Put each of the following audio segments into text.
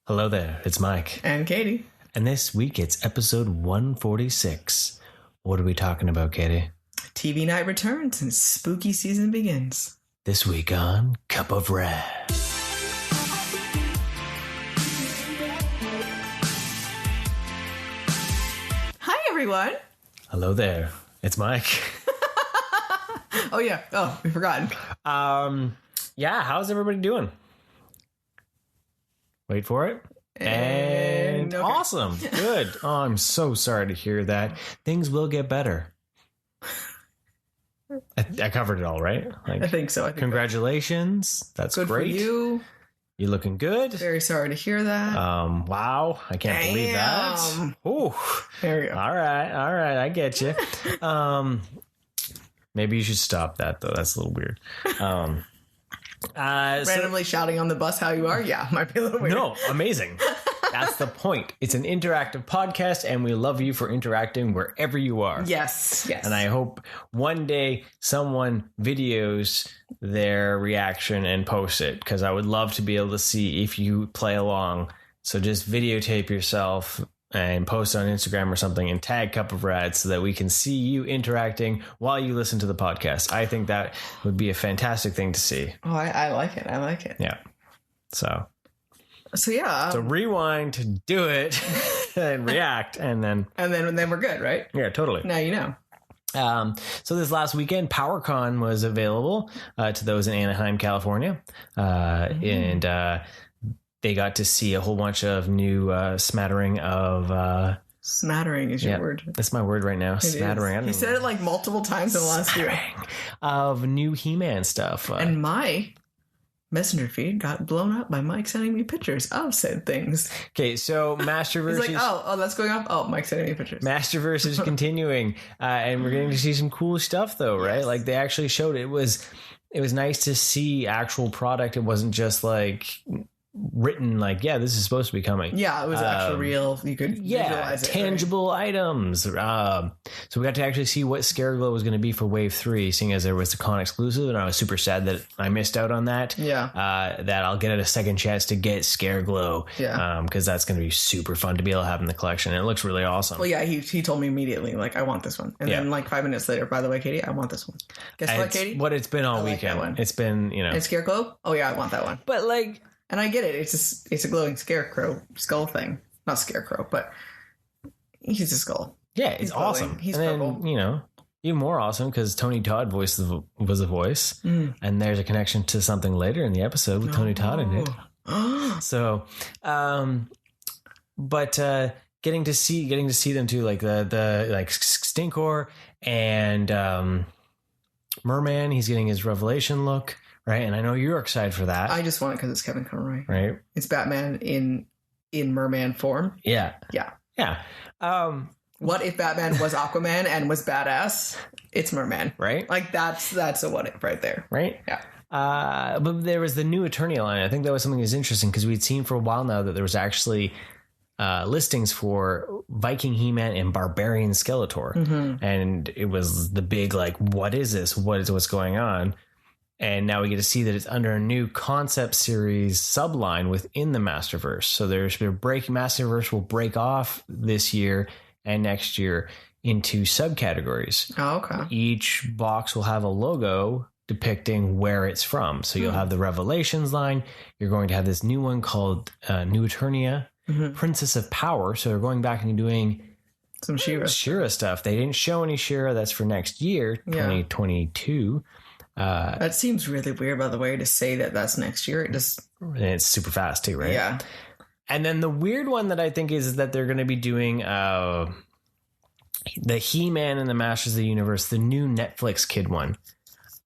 Hello there, it's Mike. And Katie. And this week it's episode 146. What are we talking about, Katie? TV night returns and spooky season begins. This week on Cup of Rad. Hi, everyone. Hello there, it's Mike. Oh, yeah. Oh, we forgotten. Yeah, how's everybody doing? Wait for it. And okay. Awesome. Good. Oh, I'm so sorry to hear that. Things will get better. I covered it all, right? I think so. Congratulations. That's good great. For you. You're looking good. Very sorry to hear that. Wow. I can't believe that. Oh, there we go. All right. I get you. Maybe you should stop that, though. That's a little weird. Randomly shouting on the bus how you are? Yeah, might be a little weird. No, amazing. That's the point. It's an interactive podcast, and we love you for interacting wherever you are. Yes. And I hope one day someone videos their reaction and posts it, because I would love to be able to see if you play along. So just videotape yourself and post on Instagram or something and tag Cup of Rad so that we can see you interacting while you listen to the podcast. I think that would be a fantastic thing to see. Oh, I like it. Yeah. So yeah. So rewind, do it, and react, and then we're good, right? Yeah, totally. Now you know. So this last weekend, PowerCon was available to those in Anaheim, California, and they got to see a whole bunch of new smattering of... Smattering is your word. That's my word right now. It smattering. You said it like multiple times in the last year. Of new He-Man stuff. And my messenger feed got blown up by Mike sending me pictures of said things. Okay, so Masterverse... He's like, oh, that's going up? Oh, Mike's sending me pictures. Masterverse is continuing, and we're getting to see some cool stuff, though, right? Yes. Like, they actually showed it. It was nice to see actual product. It wasn't just like... written like, yeah, this is supposed to be coming. Yeah, it was actually real. You could visualize it. Tangible items. So we got to actually see what Scareglow was going to be for Wave 3, seeing as there was the con exclusive, and I was super sad that I missed out on that. Yeah. That I'll get a second chance to get Scareglow. Yeah. Because that's going to be super fun to be able to have in the collection, and it looks really awesome. Well, yeah, he told me immediately, like, I want this one. And then like 5 minutes later, by the way, Katie, I want this one. Guess what, Katie? What it's been all weekend. Like it's been, And Scareglow? Oh, yeah, I want that one. But like... And I get it. It's a glowing scarecrow skull thing. Not scarecrow, but he's a skull. Yeah, it's awesome. He's purple. Then, even more awesome because Tony Todd was the voice. And there's a connection to something later in the episode with Tony Todd in it. So, but getting to see them too, like the like Stinkor and Merman, he's getting his Revelation look. Right, and I know you're excited for that. I just want it because it's Kevin Conroy. Right, it's Batman in Merman form. Yeah. What if Batman was Aquaman and was badass? It's Merman, right? Like that's a what if right there, right? Yeah. But there was the new Eternia line. I think that was something that's interesting because we'd seen for a while now that there was actually listings for Viking He-Man and Barbarian Skeletor, and it was the big like, what is this? What's going on? And now we get to see that it's under a new concept series subline within the Masterverse. So Masterverse will break off this year and next year into subcategories. Oh, okay. Each box will have a logo depicting where it's from. So you'll have the Revelations line. You're going to have this new one called New Eternia, Princess of Power. So they're going back and doing some She-Ra stuff. They didn't show any She-Ra. That's for next year, 2022. That seems really weird, by the way, to say that's next year. It's super fast too, right? Yeah. And then the weird one that I think is that they're going to be doing the He-Man and the Masters of the Universe, the new Netflix kid one.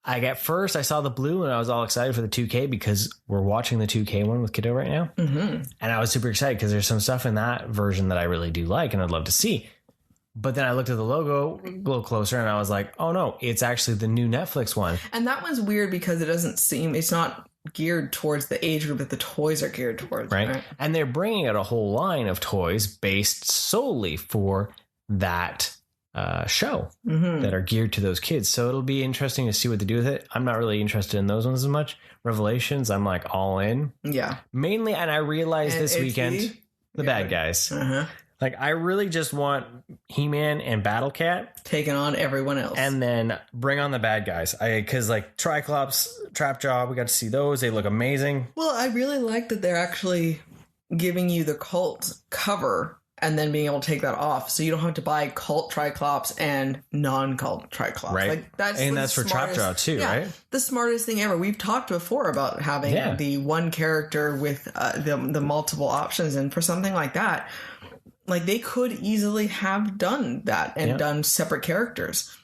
At first I saw the blue and I was all excited for the 2K because we're watching the 2K one with Kiddo right now. And I was super excited because there's some stuff in that version that I really do like and I'd love to see. But then I looked at the logo a little closer and I was like, oh no, it's actually the new Netflix one. And that one's weird because it's not geared towards the age group that the toys are geared towards. Right. And they're bringing out a whole line of toys based solely for that show that are geared to those kids. So it'll be interesting to see what they do with it. I'm not really interested in those ones as much. Revelations, I'm like all in. Yeah. Mainly, and I realized this weekend, the bad guys. Like, I really just want He-Man and Battle Cat taking on everyone else, and then bring on the bad guys. Because like Triclops, Trapjaw, we got to see those. They look amazing. Well, I really like that they're actually giving you the cult cover and then being able to take that off, so you don't have to buy cult Triclops and non-cult Triclops. Right, like that's for Trapjaw too, right? The smartest thing ever. We've talked before about having the one character with the multiple options, and for something like that. Like, they could easily have done that and done separate characters.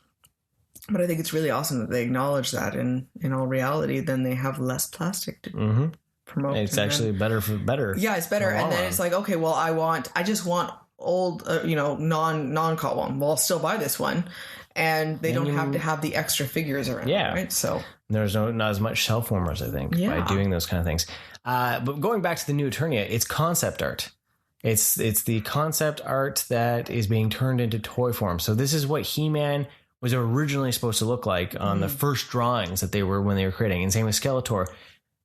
But I think it's really awesome that they acknowledge that in all reality, then they have less plastic to promote. It's actually better for better. Yeah, it's better. And then it's like, okay, well, I just want old, non-cult one. Well, I'll still buy this one. And they don't have to have the extra figures around. Yeah. Right? So there's not as much shelf warmers, I think, by doing those kind of things. But going back to the new Eternia, it's concept art. It's the concept art that is being turned into toy form. So this is what He-Man was originally supposed to look like on the first drawings that when they were creating. And same with Skeletor.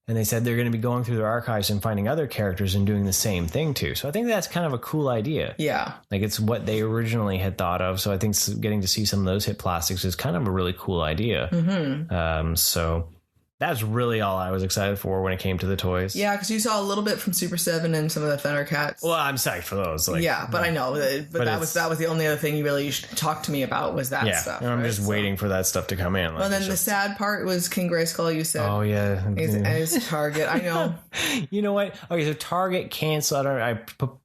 And they said they're going to be going through their archives and finding other characters and doing the same thing too. So I think that's kind of a cool idea. Yeah. Like, it's what they originally had thought of. So I think getting to see some of those hit plastics is kind of a really cool idea. So that's really all I was excited for when it came to the toys. Yeah, because you saw a little bit from Super 7 and some of the Thundercats. Well, I'm psyched for those. Like, yeah, but I know. But that was the only other thing you really talked to me about was that stuff. And I'm just waiting for that stuff to come in. Well, then the sad part was King Grayskull, you said. Oh, yeah. His Target. I know. You know what? Okay, so Target canceled. I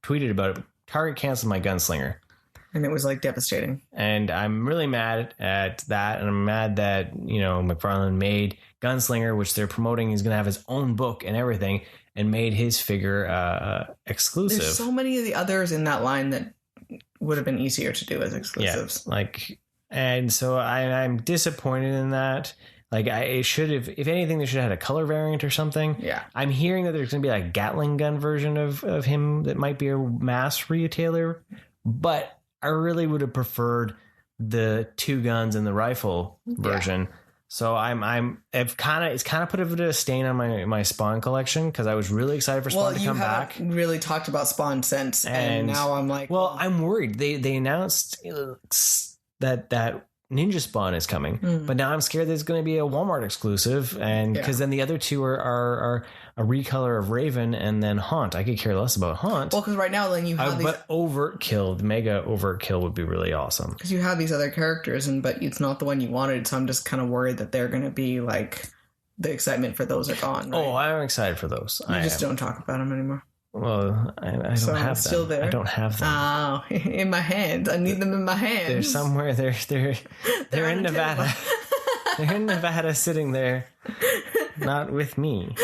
tweeted about it. Target canceled my Gunslinger. And it was like devastating. And I'm really mad at that. And I'm mad that, McFarlane made Gunslinger, which they're promoting, is going to have his own book and everything, and made his figure exclusive. There's so many of the others in that line that would have been easier to do as exclusives. Yeah, and so I'm disappointed in that. Like, it should have, if anything, they should have had a color variant or something. Yeah. I'm hearing that there's going to be like a Gatling gun version of him that might be a mass retailer, but I really would have preferred the 2 guns and the rifle version. Yeah. So it's kind of put a bit of a stain on my Spawn collection, because I was really excited for Spawn to come back. You haven't really talked about Spawn since, and now I'm like, well, I'm worried. They announced that Ninja Spawn is coming, but now I'm scared there's going to be a Walmart exclusive, and because then the other 2 are a recolor of Raven and then Haunt. I could care less about Haunt. Well, because right now then you have but Overkill, the Mega Overkill would be really awesome. Because you have these other characters, but it's not the one you wanted, so I'm just kind of worried that they're going to be like, the excitement for those are gone. Right? Oh, I'm excited for those. You just don't talk about them anymore. Well, I don't have them. Still there? I don't have them. Oh, in my hands. I need them in my hands. They're somewhere. They're in Nevada. They're in Nevada, sitting there, not with me.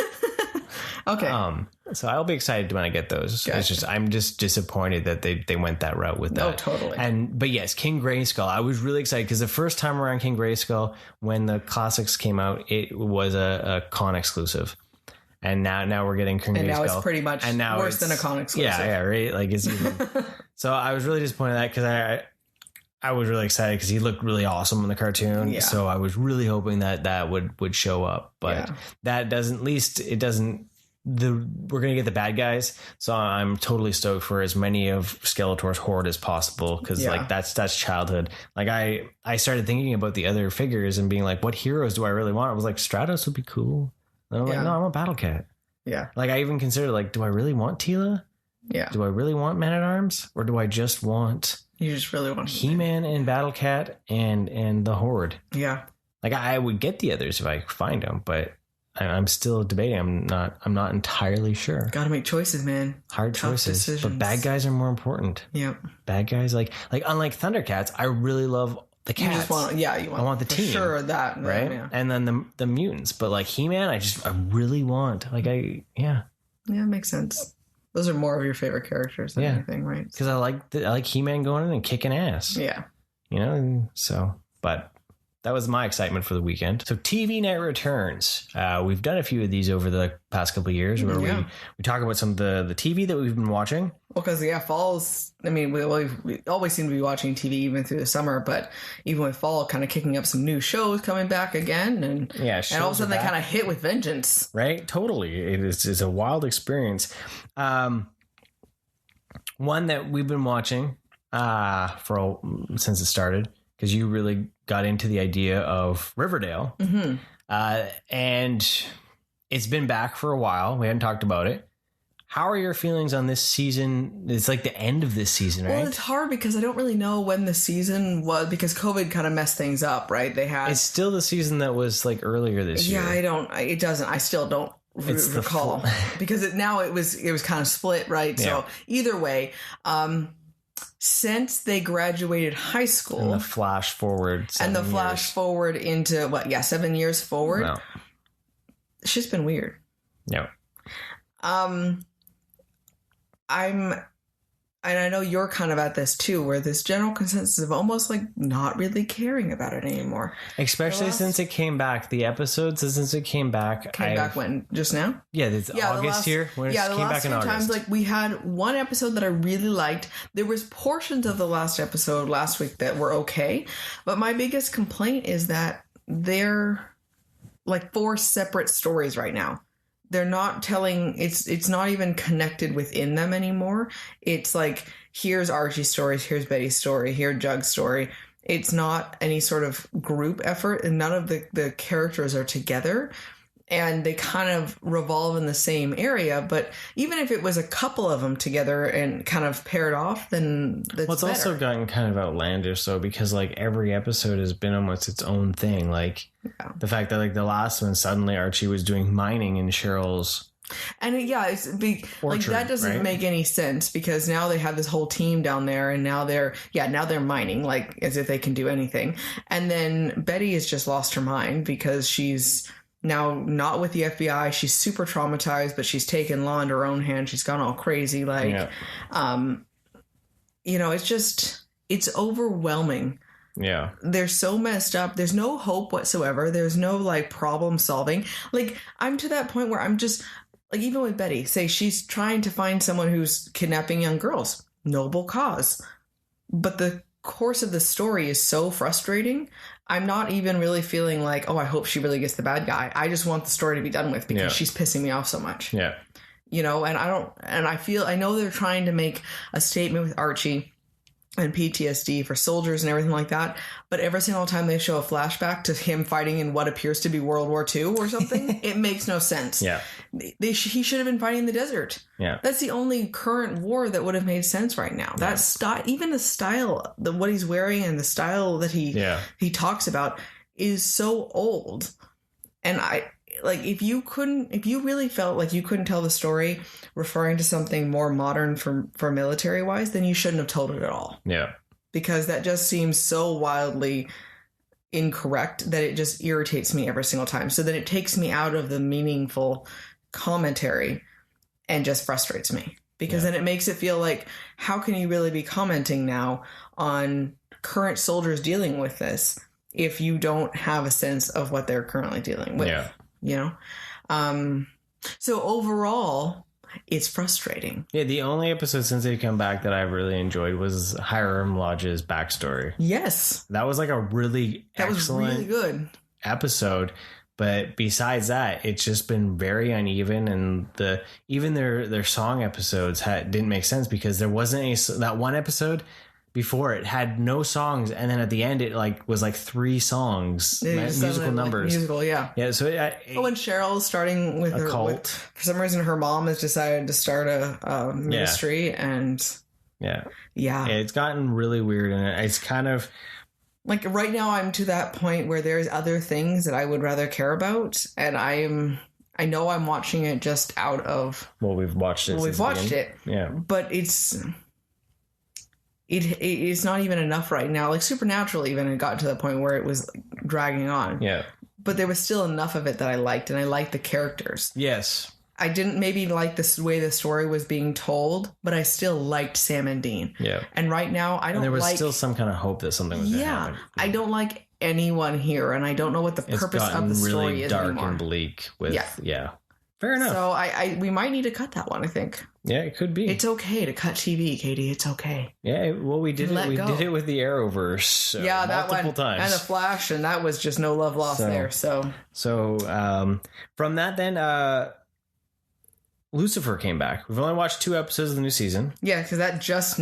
Okay. So I'll be excited when I get those. Gotcha. I'm just disappointed that they went that route with that. Oh, totally. But yes, King Grayskull. I was really excited because the first time around King Grayskull, when the classics came out, it was a con exclusive. And now we're getting King Grayskull. And now it's pretty much worse than a con exclusive. Yeah, right. Like, it's even. So I was really disappointed in that, because I was really excited because he looked really awesome in the cartoon. Yeah. So I was really hoping that would show up, but that doesn't. At least it doesn't. We're gonna get the bad guys, so I'm totally stoked for as many of Skeletor's horde as possible, because like that's childhood. Like, I started thinking about the other figures and being like, what heroes do I really want? I was like, Stratos would be cool. And I'm like, no, I want Battle Cat. Yeah. Like, I even considered, like, do I really want Tila? Yeah. Do I really want Man at Arms, or do I just want? You just really want He-Man and Battle Cat and the Horde. Yeah. Like, I would get the others if I find them, but I'm still debating. I'm not entirely sure. Got to make choices, man. Hard Tough choices. decisions. But bad guys are more important. Yep. Bad guys, like unlike Thundercats, I really love the cats. I want the team. Sure, that. Right? Yeah. And then the mutants. But like He-Man, I really want. Yeah, it makes sense. Those are more of your favorite characters than anything, right? Because I like He-Man going in and kicking ass. Yeah. So, but that was my excitement for the weekend. So TV night returns. We've done a few of these over the past couple of years where we talk about some of the TV that we've been watching. Well, because fall's, I mean, we always seem to be watching TV even through the summer, but even with fall kind of kicking up some new shows coming back again. And all of a sudden they kind of hit with vengeance. Right? Totally. It's a wild experience. One that we've been watching since it started, because you really got into the idea of Riverdale. Mm-hmm. And it's been back for a while. We hadn't talked about it. How are your feelings on this season? It's like the end of this season, right? Well, it's hard because I don't really know when the season was, because COVID kind of messed things up, right? It's still the season that was like earlier this year. Yeah, I still don't recall because it was kind of split, right? Yeah. So either way, since they graduated high school, and the flash forward into 7 years forward, no. It's just been weird. Yeah. And I know you're kind of at this too, where this general consensus of almost like not really caring about it anymore. Especially since it came back. The episodes since it came back. Came back when? Just now? Yeah, it's August here. The last few times, like we had one episode that I really liked. There was portions of the last episode last week that were okay. But my biggest complaint is that they're like 4 separate stories right now. They're not telling, it's not even connected within them anymore. It's like, here's Archie's story, here's Betty's story, here's Jug's story. It's not any sort of group effort, and none of the characters are together. And they kind of revolve in the same area. But even if it was a couple of them together and kind of paired off, then that's it's better. Also gotten kind of outlandish, though, because like every episode has been almost its own thing. Like the fact that like the last one, suddenly Archie was doing mining in Cheryl's. And it's big, orchard, like that doesn't make any sense, because now they have this whole team down there, and now they're mining like as if they can do anything. And then Betty has just lost her mind because she's now not with the FBI. She's super traumatized, but she's taken law into her own hand. She's gone all crazy. It's overwhelming. Yeah. They're so messed up. There's no hope whatsoever. There's no like problem solving. Like I'm to that point where I'm just like, even with Betty, say she's trying to find someone who's kidnapping young girls. Noble cause. But the course of the story is so frustrating. I'm not even really feeling like, I hope she really gets the bad guy. I just want the story to be done with because she's pissing me off so much. Yeah. I know they're trying to make a statement with Archie and PTSD for soldiers and everything like that. But every single time they show a flashback to him fighting in what appears to be World War II or something, it makes no sense. Yeah. He should have been fighting in the desert. Yeah. That's the only current war that would have made sense right now. That style, even the style, what he's wearing and the style that he talks about is so old. And if you really felt like you couldn't tell the story referring to something more modern for military wise, then you shouldn't have told it at all. Yeah. Because that just seems so wildly incorrect that it just irritates me every single time. So then it takes me out of the meaningful commentary and just frustrates me. Because then it makes it feel like, how can you really be commenting now on current soldiers dealing with this if you don't have a sense of what they're currently dealing with? Yeah. You know? So overall, it's frustrating. Yeah, the only episode since they've come back that I really enjoyed was Hiram Lodge's backstory. Yes. That was like a really excellent good episode. But besides that, it's just been very uneven, and even their song episodes didn't make sense because there wasn't that one episode before it had no songs, and then at the end it was 3 songs, musical numbers. Musical, yeah. Yeah, so and Cheryl's starting with a cult. For some reason her mom has decided to start a ministry, and it's gotten really weird, and it's kind of like right now I'm to that point where there's other things that I would rather care about, and I know I'm watching it just out of we've watched it. Yeah. But it's not even enough right now. Like Supernatural even had got to the point where it was dragging on. Yeah. But there was still enough of it that I liked, and I liked the characters. Yes. I didn't maybe like the way the story was being told, but I still liked Sam and Dean. Yeah. And right now, I don't like... And there was still some kind of hope that something was going to happen. I don't like anyone here, and I don't know what the purpose of the story really is dark anymore. and bleak with fair enough. So we might need to cut that one, I think. Yeah, it could be. It's okay to cut TV, Katie. It's okay. Yeah, well, we did it. We did it with the Arrowverse. Multiple times, and the Flash, and that was just no love lost there. So from that, then Lucifer came back. We've only watched 2 episodes of the new season. Yeah, because that just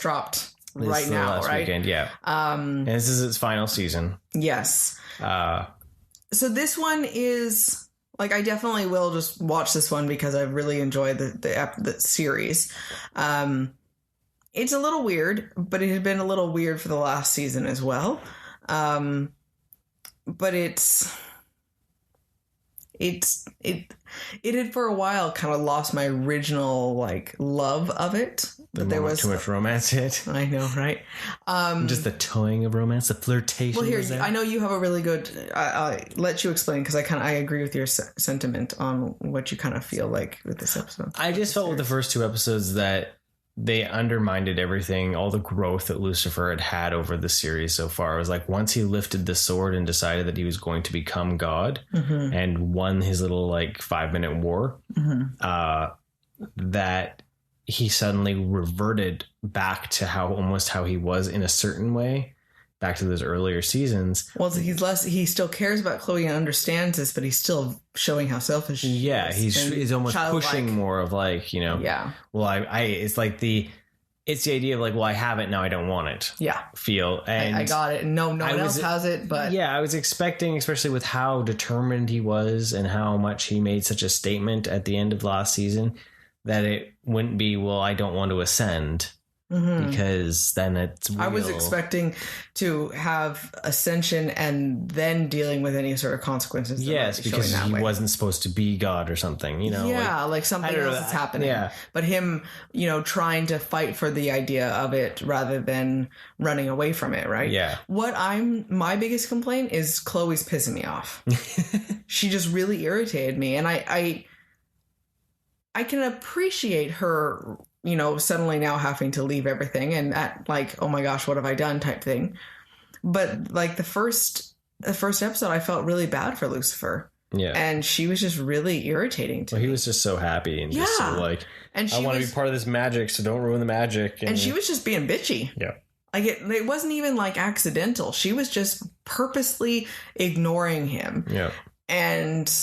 dropped right now, last right? Weekend, yeah. And this is its final season. Yes. So this one is. Like, I definitely will just watch this one because I really enjoyed the series. It's a little weird, but it had been a little weird for the last season as well. But it had for a while kind of lost my original like love of it. But there was too much romance in it. I know, right? Just the toying of romance, the flirtation. Well, here I know you have a really good. I'll let you explain because I agree with your sentiment on what you kind of feel like with this episode. I just felt with the first 2 episodes that they undermined everything, all the growth that Lucifer had over the series so far. It was like once he lifted the sword and decided that he was going to become God and won his little like 5-minute war, that he suddenly reverted back to how he was in a certain way, back to those earlier seasons. Well, he still cares about Chloe and understands this, but he's still showing how selfish he is. He's almost pushing more of like, well, it's like it's the idea of like, well, I have it, now I don't want it. Yeah. Feel. And I got it. And no one else has it, but. Yeah, I was expecting, especially with how determined he was and how much he made such a statement at the end of last season, that it wouldn't be, well, I don't want to ascend. Because then it's real. I was expecting to have ascension and then dealing with any sort of consequences. Yes, because he wasn't supposed to be God or something, Yeah, like something else is happening. Yeah. But him, trying to fight for the idea of it rather than running away from it, right? Yeah. My biggest complaint is Chloe's pissing me off. She just really irritated me. And I can appreciate her suddenly now having to leave everything and that like, oh my gosh, what have I done type thing. But like the first episode, I felt really bad for Lucifer. Yeah. And she was just really irritating to me. He was just so happy and just so like, and I want to be part of this magic, so don't ruin the magic. And she was just being bitchy. Yeah. Like it wasn't even like accidental. She was just purposely ignoring him. Yeah. And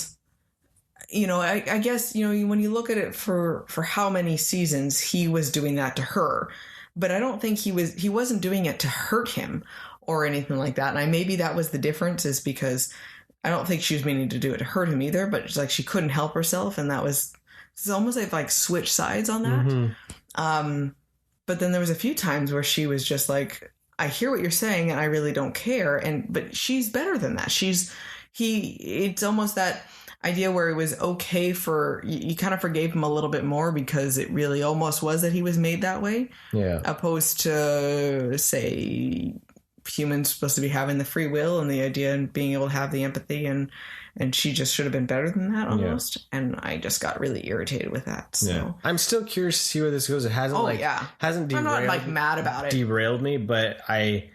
I guess, when you look at it for how many seasons he was doing that to her, but I don't think he wasn't doing it to hurt him or anything like that. And maybe that was the difference, is because I don't think she was meaning to do it to hurt him either, but it's like she couldn't help herself. And it's almost like switch sides on that. But then there was a few times where she was just like, I hear what you're saying and I really don't care. But she's better than that. It's almost that idea where it was okay for you kind of forgave him a little bit more because it really almost was that he was made that way. Yeah. Opposed to, say, humans supposed to be having the free will and the idea and being able to have the empathy, and she just should have been better than that almost. Yeah. And I just got really irritated with that. So yeah. I'm still curious to see where this goes. It hasn't hasn't derailed. I'm not like mad about it. Derailed me, but I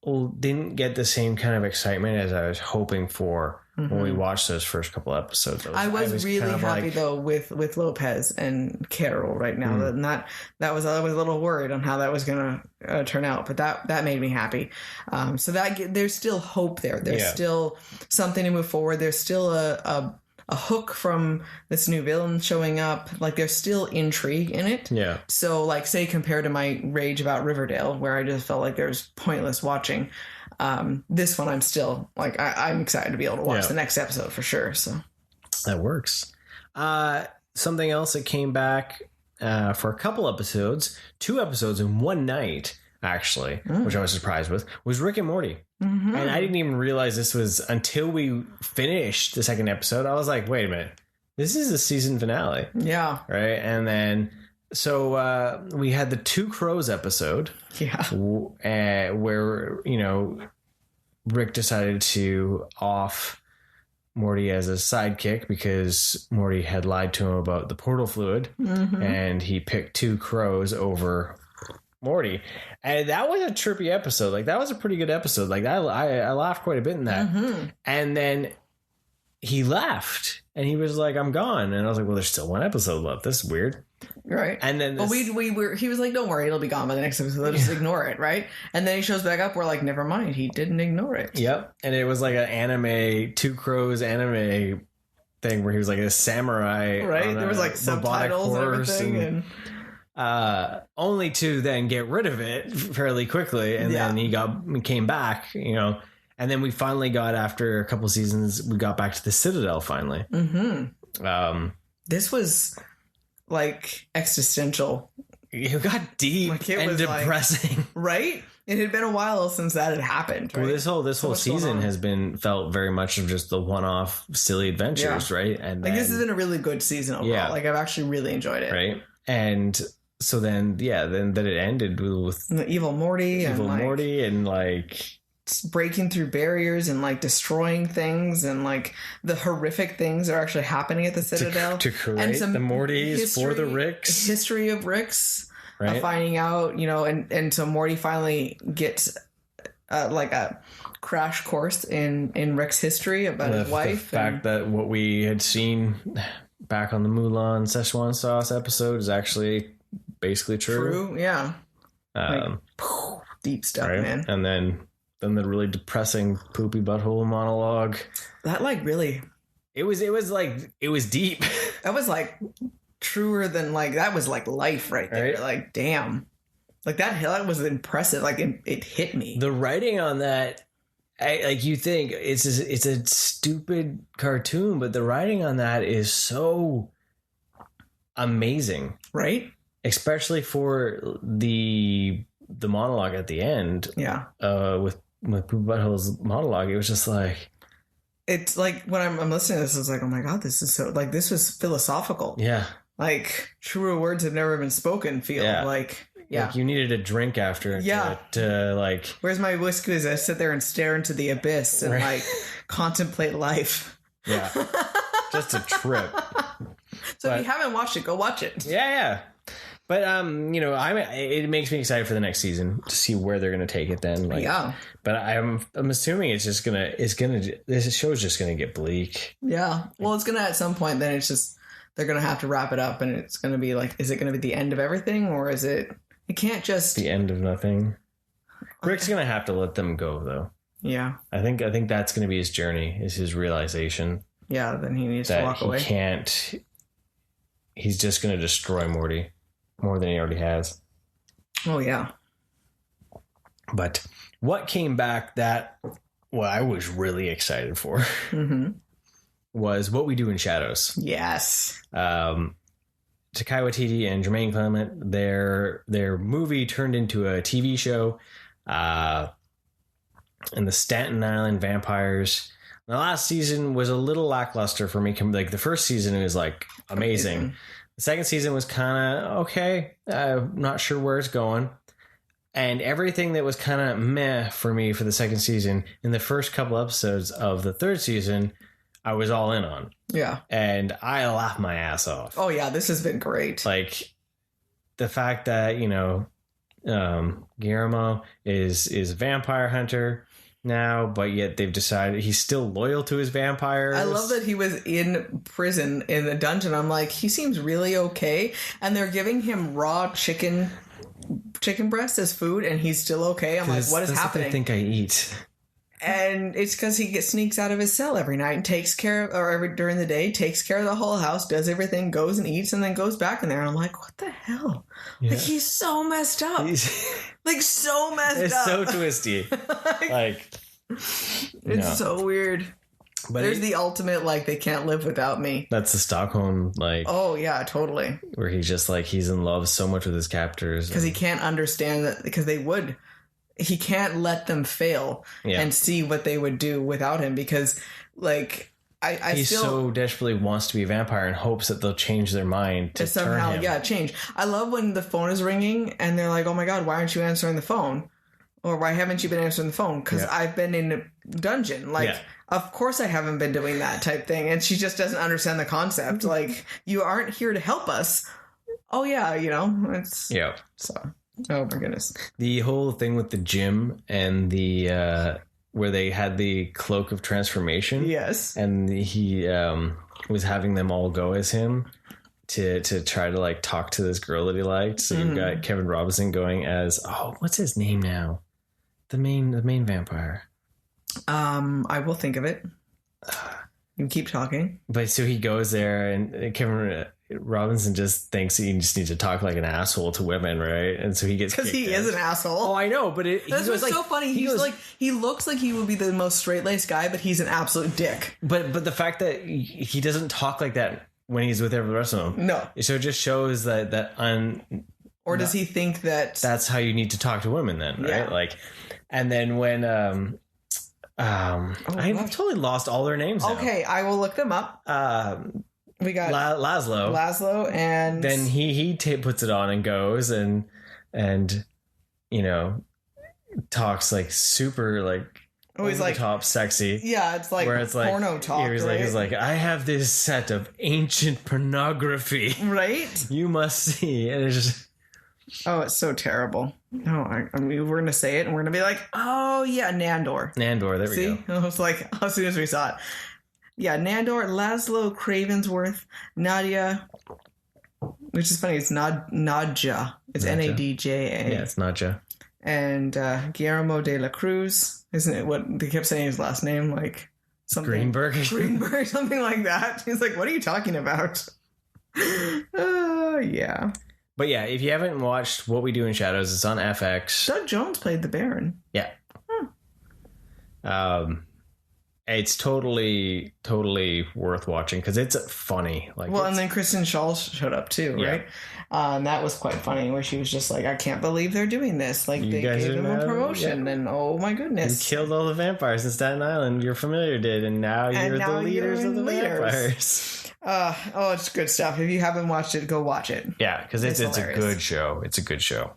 didn't get the same kind of excitement as I was hoping for when we watched those first couple episodes. I was really kind of happy though with Lopez and Carol right now. And that was, I was a little worried on how that was going to turn out, but that made me happy. So that there's still hope there. There's still something to move forward. There's still a hook from this new villain showing up. Like there's still intrigue in it. Yeah. So like, say, compared to my rage about Riverdale, where I just felt like there's pointless watching, this one I'm still like, I'm excited to be able to watch the next episode for sure. So that works. Something else that came back for a couple episodes, 2 episodes in one night, actually, which I was surprised with, was Rick and Morty. And I didn't even realize this was until we finished the second episode. I was like, wait a minute, this is the season finale. Yeah. Right. And then, so we had the 2 Crows episode. Yeah. Where, Rick decided to off Morty as a sidekick because Morty had lied to him about the portal fluid. And he picked 2 crows over Morty. And that was a trippy episode. Like, that was a pretty good episode. Like, I laughed quite a bit in that. Mm-hmm. And then he left and he was like, I'm gone. And I was like, well, there's still one episode left. This is weird. Right. And then well, he was like, don't worry, it'll be gone by the next episode. They'll just ignore it, right? And then he shows back up. We're like, never mind. He didn't ignore it. Yep. And it was like an anime, Two Crows anime thing where he was like a samurai. Right. There was like subtitles and everything. Only to then get rid of it fairly quickly. And then he came back, you know. And then we finally got, after a couple seasons, we got back to the Citadel finally. Mm-hmm. This was like existential. It got deep and depressing. Right? It had been a while since that had happened. Right? Well, this whole season has felt very much of just the one-off silly adventures, right? And like, this has been a really good season overall. Yeah. Like, I've actually really enjoyed it. Right? And so then it ended with the evil Morty and like breaking through barriers and like destroying things, and like the horrific things that are actually happening at the Citadel to create the Mortys for the Ricks. History of Ricks, right? Finding out, you know, and so Morty finally gets like a crash course in Rick's history about his wife. The fact that what we had seen back on the Mulan Szechuan sauce episode is actually basically true. Yeah. Deep stuff, right? Man. And then the really depressing poopy butthole monologue. That like really... It was deep. That was like truer than like... That was like life right there. Right? Like, damn. Like that was impressive. Like it hit me. The writing on that... like you think it's a stupid cartoon, but the writing on that is so amazing. Right? Especially for the monologue at the end. Yeah. With Poop Butthole's monologue, it was just like, it's like when I'm listening to this, it's like, oh my god, this is so like, this was philosophical. Yeah. Like truer words have never been spoken. Like you needed a drink after. To like, where's my whiskey as I sit there and stare into the abyss and like contemplate life. Yeah. Just a trip. So if you haven't watched it, go watch it. Yeah. But you know, it makes me excited for the next season to see where they're going to take it. Then, like, yeah. But I'm assuming this show's just gonna get bleak. Yeah. Well, it's gonna at some point. Then it's just they're gonna have to wrap it up, and it's gonna be like, is it gonna be the end of everything, or is it? It can't just the end of nothing. Rick's gonna have to let them go, though. Yeah. I think that's gonna be his journey. Is his realization. Yeah. Then he needs to walk away. He's just gonna destroy Morty. More than he already has. Oh, yeah. But what came back that I was really excited for was What We Do in Shadows. Yes. Taika Waititi and Jermaine Clement, their movie turned into a TV show. And the Staten Island Vampires. The last season was a little lackluster for me. Like the first season was like amazing. The second season was kind of okay. Not sure where it's going. And everything that was kind of meh for me for the second season, in the first couple episodes of the third season, I was all in on. Yeah. And I laughed my ass off. Oh, yeah. This has been great. Like, the fact that, you know, Guillermo is a vampire hunter now, but yet they've decided he's still loyal to his vampires. I love that he was in prison in the dungeon. I'm like, he seems really okay, and they're giving him raw chicken breast as food, and he's still okay. I'm like, what is happening? What I think I eat. And it's because he sneaks out of his cell every night and takes care of, or during the day, takes care of the whole house, does everything, goes and eats, and then goes back in there. And I'm like, what the hell? Yeah. Like, he's so messed up. Like, so messed up. It's so twisty. It's so weird. But there's the ultimate, like, they can't live without me. That's the Stockholm, like... Oh, yeah, totally. Where he's just, like, he's in love so much with his captors. Because he can't understand that, because they would... He can't let them fail and see what they would do without him, because, like, he so desperately wants to be a vampire and hopes that they'll change their mind to somehow turn him. Change. I love when the phone is ringing and they're like, oh my god, why aren't you answering the phone? Or why haven't you been answering the phone? Because I've been in a dungeon. Like, of course I haven't been doing that type thing. And she just doesn't understand the concept. Like, you aren't here to help us. Oh yeah, you know, it's... Yeah. So... Oh my goodness. The whole thing with the gym and the where they had the cloak of transformation. Yes. And he was having them all go as him to try to like talk to this girl that he liked. So you've got Kevin Robinson going as, what's his name now? The main vampire. I will think of it. You keep talking. But so he goes there, and Kevin Robinson just thinks he just needs to talk like an asshole to women, right? And so he gets because he is an asshole. Oh, I know, but that's what's so funny. He looks like he would be the most straight laced guy, but he's an absolute dick. But the fact that he doesn't talk like that when he's with every rest of them, no. So it just shows that or does he think that that's how you need to talk to women then, right? Yeah. Like, and then when I've totally lost all their names now. Okay, I will look them up. We got Laszlo, and then he puts it on and goes and you know talks like super like he's like top sexy. Yeah, it's like where it's like porno talk. He's like I have this set of ancient pornography, right? You must see, and it's just. Oh, it's so terrible. No, I mean, we're going to say it and we're going to be like, oh, yeah, Nandor. There we go. I was like, as soon as we saw it. Yeah, Nandor, Laszlo, Cravensworth, Nadia, which is funny. It's Nadja. It's Nadja. Yeah, it's Nadja. And Guillermo de la Cruz. Isn't it what they kept saying his last name? Like something. Greenberg, something like that. He's like, what are you talking about? Yeah. But yeah, if you haven't watched What We Do in Shadows, it's on FX. Doug Jones played the Baron. Yeah. It's totally worth watching because it's funny. Like, and then Kristen Schaal showed up too, right? And that was quite funny, where she was just like, "I can't believe they're doing this! Like they gave him a promotion, and oh my goodness, you killed all the vampires in Staten Island. Your familiar did, and now you're the leaders of the vampires." It's good stuff. If you haven't watched it, go watch it. Yeah, because it's a good show. It's a good show.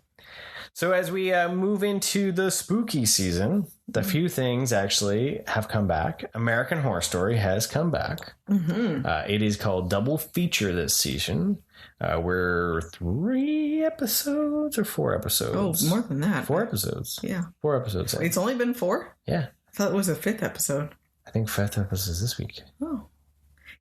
So as we move into the spooky season, the few things actually have come back. American Horror Story has come back. Mm-hmm. It is called Double Feature this season. We're 3 episodes or 4 episodes? Oh, more than that. 4 episodes. Yeah. 4 episodes. It's only been 4? Yeah. I thought it was a 5th episode. I think 5th episode is this week. Oh.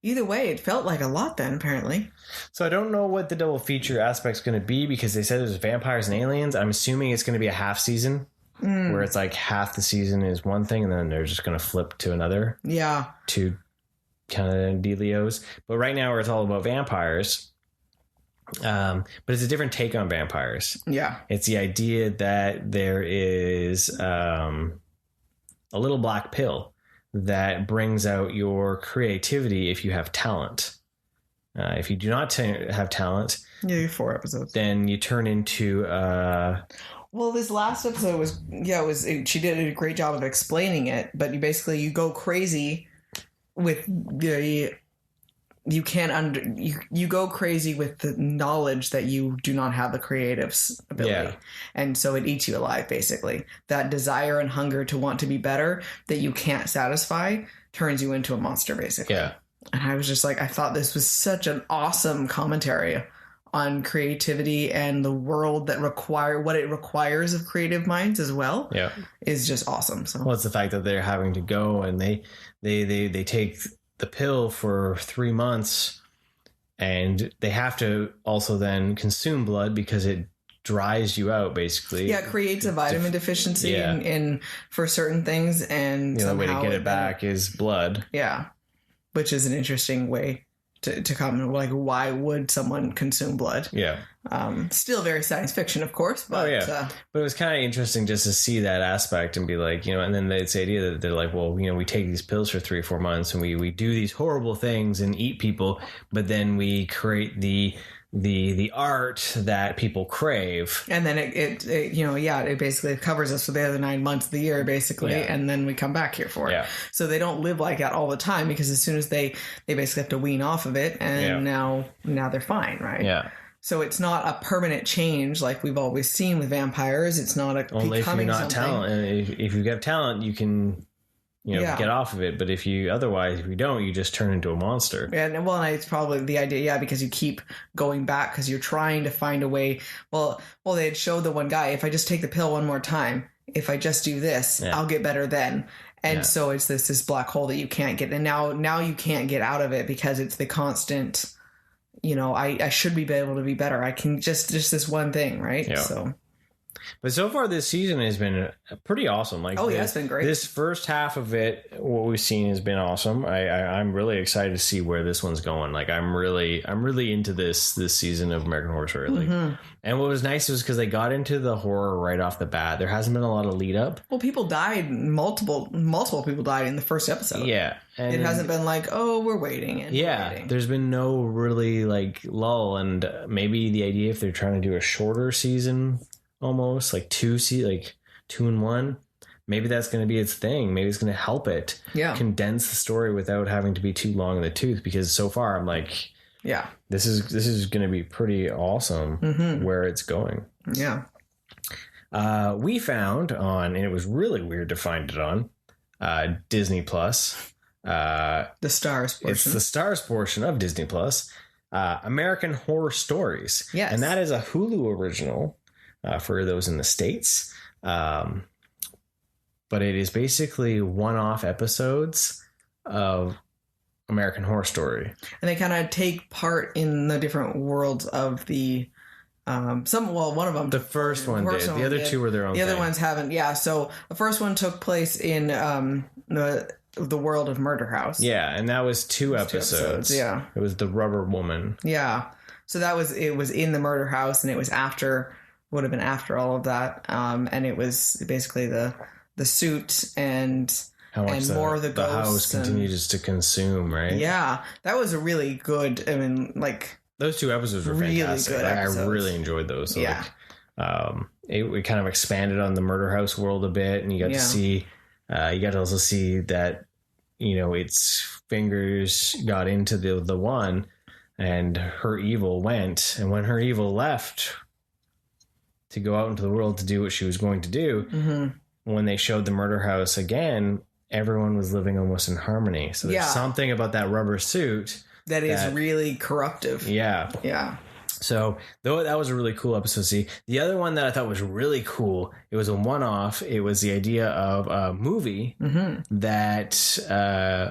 Either way, it felt like a lot then, apparently. So I don't know what the double feature aspect's going to be because they said there's vampires and aliens. I'm assuming it's going to be a half season where it's like half the season is one thing and then they're just going to flip to another. Yeah. Two kind of dealios. But right now it's all about vampires. But it's a different take on vampires. Yeah. It's the idea that there is a little black pill that brings out your creativity if you have talent. If you do not have talent, 4 episodes. Then you turn into. Well, this last episode she did a great job of explaining it, but you go crazy with the. You can't you go crazy with the knowledge that you do not have the creative ability. And so it eats you alive, basically. That desire and hunger to want to be better that you can't satisfy turns you into a monster, basically. Yeah. And I was just like, I thought this was such an awesome commentary on creativity and the world that what it requires of creative minds as well. Yeah. Is just awesome. So it's the fact that they're having to go and they take the pill for 3 months and they have to also then consume blood because it dries you out, basically. Yeah, it creates a vitamin deficiency in for certain things, and the way to get it back is blood. Yeah, which is an interesting way to comment. Like, why would someone consume blood? Yeah. Still very science fiction, of course. But, but it was kind of interesting just to see that aspect and be like, and then it's the idea that they're like, well, we take these pills for 3 or 4 months and we do these horrible things and eat people, but then we create the art that people crave, and then it basically covers us for the other 9 months of the year, basically, and then we come back here for it. So they don't live like that all the time, because as soon as they basically have to wean off of it, and now they're fine, right? Yeah. So it's not a permanent change like we've always seen with vampires. It's not a only becoming if you're not something. Talent. And if you have talent, you can get off of it. But if you don't, you just turn into a monster. And it's probably the idea, because you keep going back because you're trying to find a way. Well, they'd show the one guy, if I just take the pill one more time, if I just do this, I'll get better then. And so it's this black hole that you can't get. And now you can't get out of it because it's the constant, I should be able to be better. I can just this one thing, right? Yeah. So. But so far this season has been pretty awesome. It's been great. This first half of it, what we've seen has been awesome. I'm really excited to see where this one's going. Like I'm really into this season of American Horror Story. Mm-hmm. And what was nice was because they got into the horror right off the bat. There hasn't been a lot of lead up. Well, people died. Multiple people died in the first episode. Yeah, and it hasn't been like, oh, we're waiting. There's been no really lull, and maybe the idea if they're trying to do a shorter season. Almost like 2 in 1. Maybe that's going to be its thing. Maybe it's going to help it condense the story without having to be too long in the tooth. Because so far I'm like, this is going to be pretty awesome where it's going. Yeah. We found on, and it was really weird to find it on Disney Plus. The stars portion. It's the stars portion of Disney Plus. American Horror Stories. Yes. And that is a Hulu original. For those in the States. But it is basically one-off episodes of American Horror Story. And they kind of take part in the different worlds of the... one of them... The first one did. The other two were their own thing. The other ones haven't. Yeah, so the first one took place in the world of Murder House. Yeah, and that was two episodes. Yeah. It was the Rubber Woman. Yeah. So it was in the Murder House, and it was would have been after all of that, and it was basically the suit and how much more of the ghosts. The house continues to consume, right? Yeah, that was a really good. I mean, those 2 episodes were really fantastic. Good episodes. I really enjoyed those. So it kind of expanded on the Murder House world a bit, and you got to see. You got to also see that its fingers got into the one, and her evil went, and when her evil left. To go out into the world to do what she was going to do. When they showed the Murder House again, everyone was living almost in harmony. So there's something about that rubber suit that is really corruptive. Yeah. Yeah. So that was a really cool episode to see. The other one that I thought was really cool, it was a one-off. It was the idea of a movie that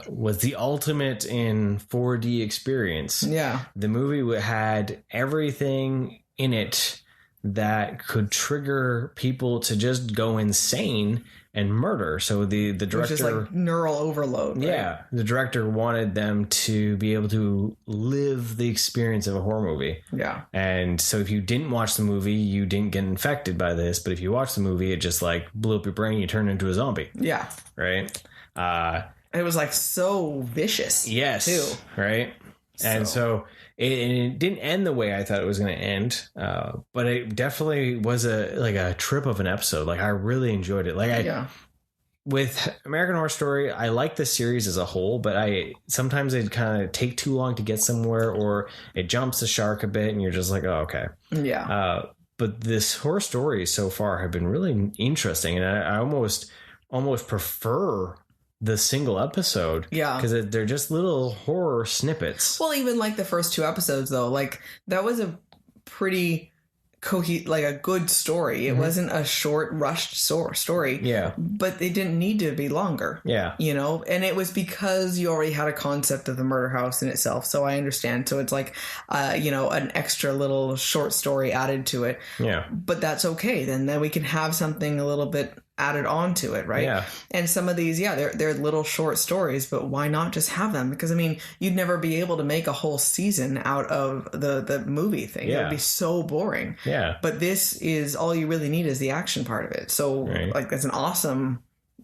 was the ultimate in 4D experience. Yeah. The movie had everything in it that could trigger people to just go insane and murder. So the director... Which is like neural overload. Right? Yeah. The director wanted them to be able to live the experience of a horror movie. Yeah. And so if you didn't watch the movie, you didn't get infected by this. But if you watch the movie, it just blew up your brain. You turn into a zombie. Yeah. Right? It was so vicious. Yes. Too. Right? And so... It didn't end the way I thought it was going to end, but it definitely was a trip of an episode. I really enjoyed it. With American Horror Story, I like the series as a whole, but sometimes it kind of take too long to get somewhere, or it jumps the shark a bit, and you're just like, oh, okay. Yeah. But this horror stories so far have been really interesting, and I almost prefer the single episode. Yeah. Because they're just little horror snippets. Well, even the first 2 episodes, though, that was a pretty a good story. It wasn't a short, rushed story. Yeah. But they didn't need to be longer. Yeah. And it was because you already had a concept of the murder house in itself. So I understand. So it's an extra little short story added to it. Yeah. But that's okay. Then we can have something a little bit added on to it, right? Yeah. And some of these, they're little short stories, but why not just have them? Because you'd never be able to make a whole season out of the movie thing. Yeah. It would be so boring. Yeah. But this is all you really need is the action part of it. So that's an awesome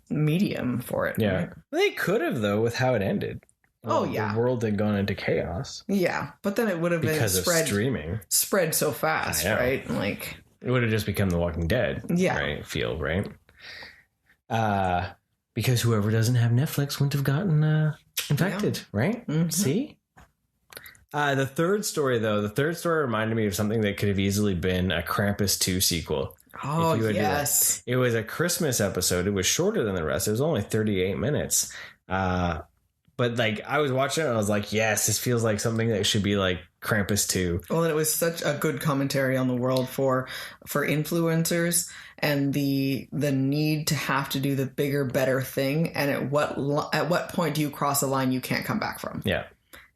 medium for it. Yeah. Right? They could have, though, with how it ended. The world had gone into chaos. Yeah. But then it would have been because of streaming. Spread so fast, right? It would have just become The Walking Dead. Yeah. Right? Feel, right? Because whoever doesn't have Netflix wouldn't have gotten infected, right? Mm-hmm. See? The third story reminded me of something that could have easily been a Krampus 2 sequel. Oh, yes. It was a Christmas episode. It was shorter than the rest. It was only 38 minutes. But like I was watching it and I was like, yes, this feels like something that should be like Krampus 2. Well, and it was such a good commentary on the world for influencers and the need to have to do the bigger, better thing. And at what point do you cross a line you can't come back from? Yeah.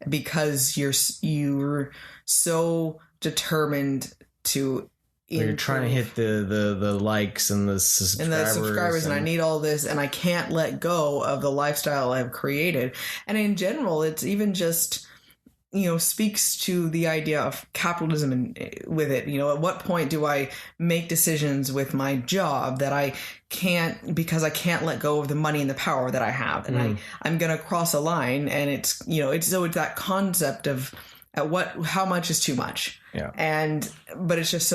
Because you're so determined to... You're trying to hit the likes and the subscribers. And I need all this, and I can't let go of the lifestyle I've created. And in general, it's even just, speaks to the idea of capitalism and with it. At what point do I make decisions with my job that I can't, because I can't let go of the money and the power that I have, and I'm going to cross a line, and it's that concept of how much is too much. Yeah. But it's just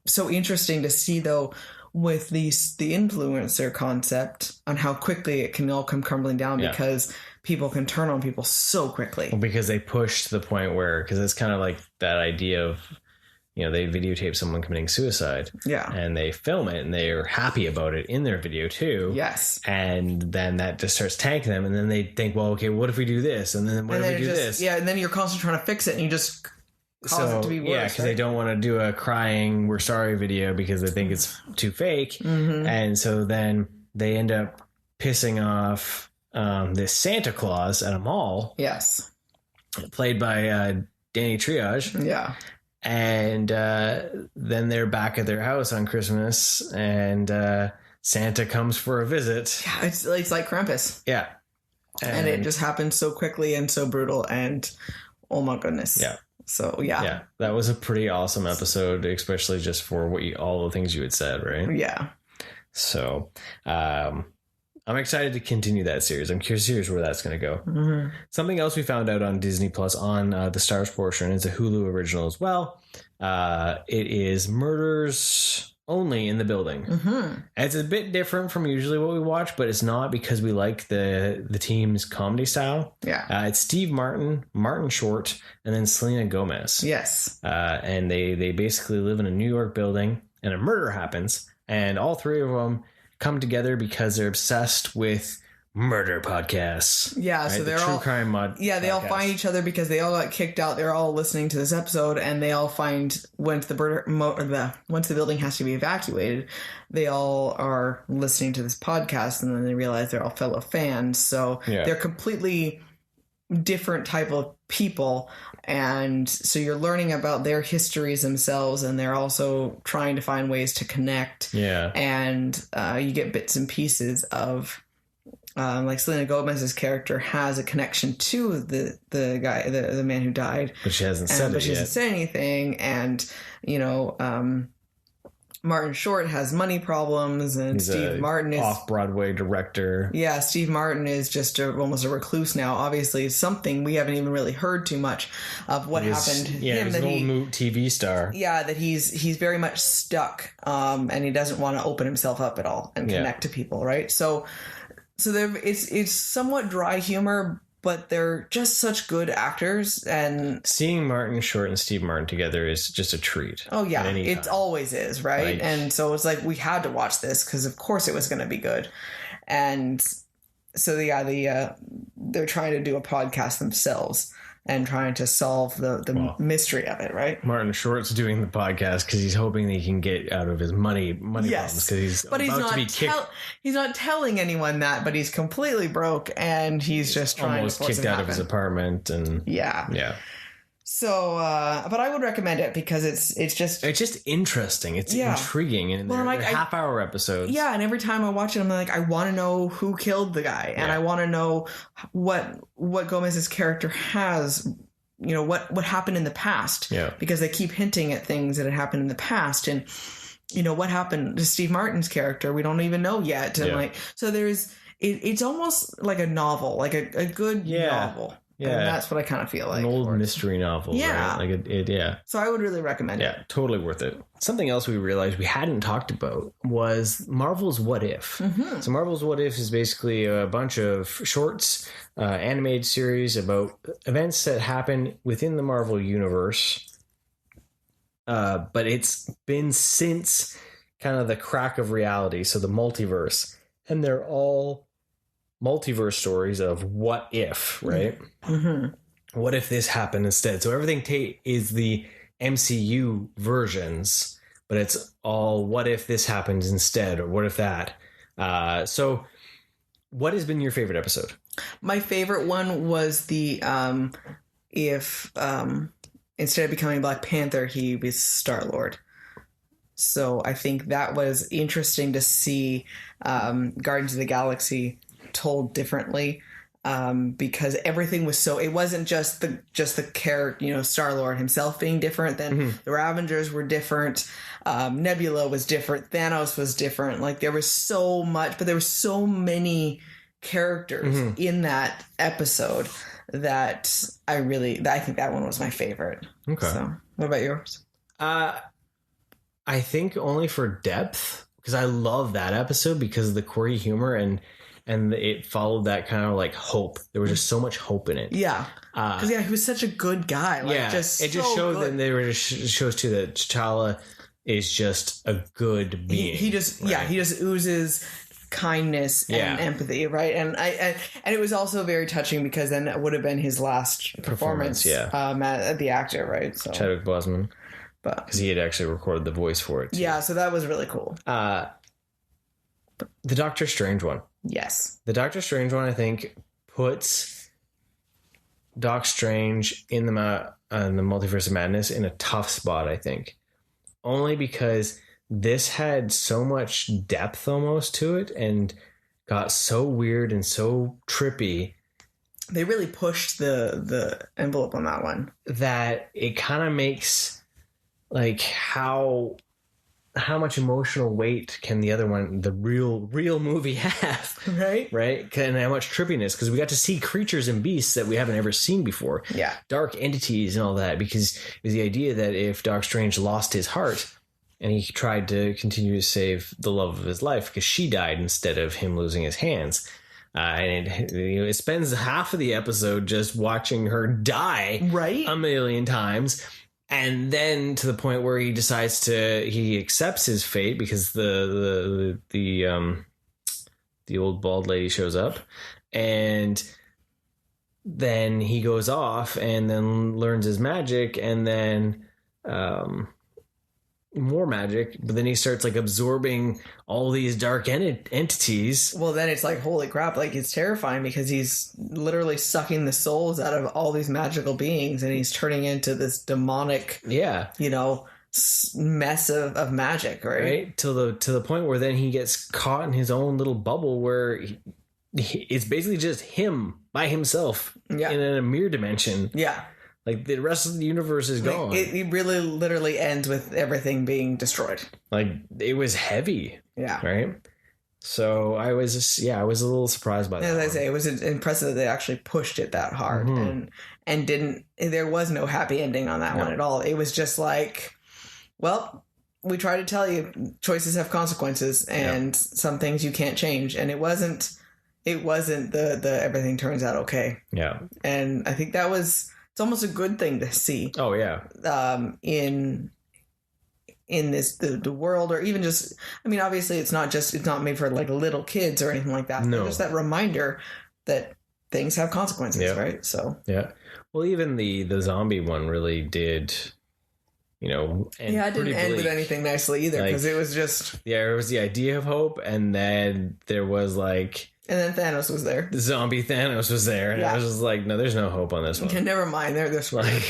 so interesting to see, though, with the influencer concept on how quickly it can all come crumbling down because people can turn on people so quickly. Well, because they push to the point where, because it's kind of like that idea of, they videotape someone committing suicide. Yeah. And they film it and they're happy about it in their video too. Yes. And then that just starts tanking them. And then they think, well, okay, what if we do this? And then what if we do this? Yeah. And then you're constantly trying to fix it and you just cause it to be worse. Yeah, because they don't want to do a crying "we're sorry" video because they think it's too fake. And so then they end up pissing off this Santa Claus at a mall. Yes. Played by Danny Triage. Yeah. And then they're back at their house on Christmas and Santa comes for a visit. Yeah, it's like Krampus. Yeah. And it just happens so quickly and so brutal and oh my goodness. Yeah. So, yeah. Yeah, that was a pretty awesome episode, especially just for all the things you had said, right? Yeah. So, I'm excited to continue that series. I'm curious where that's going to go. Something else we found out on Disney Plus on the Stars portion, it's a Hulu original as well. It is Murders Only in the Building. And it's a bit different from usually what we watch, but it's not, because we like the team's comedy style. Yeah. It's Steve Martin Short, and then Selena Gomez. Yes. And they basically live in a New York building, and a murder happens, and all three of them come together because they're obsessed with murder podcasts. Yeah, right? so they're true all crime they all find each other because they all got kicked out. They're all listening to this episode, and they all find once the building has to be evacuated, they all are listening to this podcast, and then they realize they're all fellow fans. So they're completely different type of people, and so you're learning about their histories themselves, and they're also trying to find ways to connect. Yeah, and you get bits and pieces of. Like Selena Gomez's character has a connection to the guy, the man who died, but she hasn't said it yet. But she hasn't said anything, and Martin Short has money problems, and Steve Martin is off-Broadway director. Yeah, Steve Martin is just almost a recluse now. Obviously, it's something we haven't even really heard too much of what happened to him. He's an old TV star. Yeah, that he's very much stuck, and he doesn't want to open himself up at all and connect to people, right? So it's somewhat dry humor, but they're just such good actors, and seeing Martin Short and Steve Martin together is just a treat. Oh yeah, it always is, right? And so it's like we had to watch this because of course it was going to be good. And so they're trying to do a podcast themselves and trying to solve the mystery of it, right? Martin Short's doing the podcast because he's hoping that he can get out of his money problems, because he's not telling anyone that, but he's completely broke, and he's just trying almost to force kicked out of his apartment, and yeah. So, but I would recommend it because it's just interesting. It's intriguing, and they're half-hour episodes. Yeah, and every time I watch it, I'm like, I want to know who killed the guy, and I want to know what Gomez's character has. What happened in the past. Yeah, because they keep hinting at things that had happened in the past, and what happened to Steve Martin's character, we don't even know yet. And so there's it's almost like a novel, like a good novel. Yeah, and that's what I kind of feel like. An old mystery novel. Yeah. Right? Like So I would really recommend it. Yeah, totally worth it. Something else we realized we hadn't talked about was Marvel's What If. Mm-hmm. So Marvel's What If is basically a bunch of shorts, animated series about events that happen within the Marvel universe. But it's been since kind of the crack of reality, so the multiverse, and they're all multiverse stories of what if, right? Mm-hmm. What if this happened instead? So everything is the MCU versions, but it's all what if this happens instead, or what if that. So what has been your favorite episode? My favorite one was the if instead of becoming Black Panther, he was Star-Lord. So I think that was interesting to see Guardians of the Galaxy told differently, because everything was so, it wasn't just the character, Star-Lord himself being different. Then the Ravengers were different. Nebula was different. Thanos was different. Like there was so much, but there were so many characters in that episode that I think that one was my favorite. Okay. So what about yours? I think only for depth, because I love that episode because of the quirky humor and it followed that kind of like hope. There was just so much hope in it. Yeah. Because he was such a good guy. Like, it just showed that they were just shows too that T'Challa is just a good being. He just oozes kindness and empathy, right? And it was also very touching because then it would have been his last performance at the actor, right? So Chadwick Boseman, because he had actually recorded the voice for it too. Yeah, so that was really cool. The Doctor Strange one. Yes. The Doctor Strange one, I think, puts Doc Strange in the Multiverse of Madness in a tough spot, I think. Only because this had so much depth almost to it and got so weird and so trippy. They really pushed the envelope on that one. That it kind of makes like how much emotional weight can the other one, the real movie have? Right? And how much trippiness, because we got to see creatures and beasts that we haven't ever seen before. Yeah. Dark entities and all that, because it was the idea that if Doc Strange lost his heart and he tried to continue to save the love of his life because she died instead of him losing his hands. And it spends half of the episode just watching her die a million times. And then to the point where he decides he accepts his fate because the old bald lady shows up, and then he goes off and then learns his magic, and then more magic, but then he starts like absorbing all these dark entities. Well, then it's like, holy crap, like it's terrifying because he's literally sucking the souls out of all these magical beings and he's turning into this demonic mess of magic, right? To the point where then he gets caught in his own little bubble where it's basically just him by himself in a mirror dimension. Yeah. Like, the rest of the universe is gone. It really literally ends with everything being destroyed. Like, it was heavy. Yeah. Right? So, I was a little surprised by that. As I say, it was impressive that they actually pushed it that hard. And there was no happy ending on that one at all. It was just like, well, we try to tell you choices have consequences and some things you can't change. And it wasn't the everything turns out okay. Yeah. And I think that was... It's almost a good thing to see. Oh yeah. In this the world, or even just, I mean, obviously it's not made for like little kids or anything like that. No. Just that reminder that things have consequences, right? So yeah. Well, even the zombie one really did, it didn't end with anything nicely either, because it was just it was the idea of hope, and then there was like. And then Thanos was there. The zombie Thanos was there. And I was just like, no, there's no hope on this one. Yeah, never mind. They're screwed.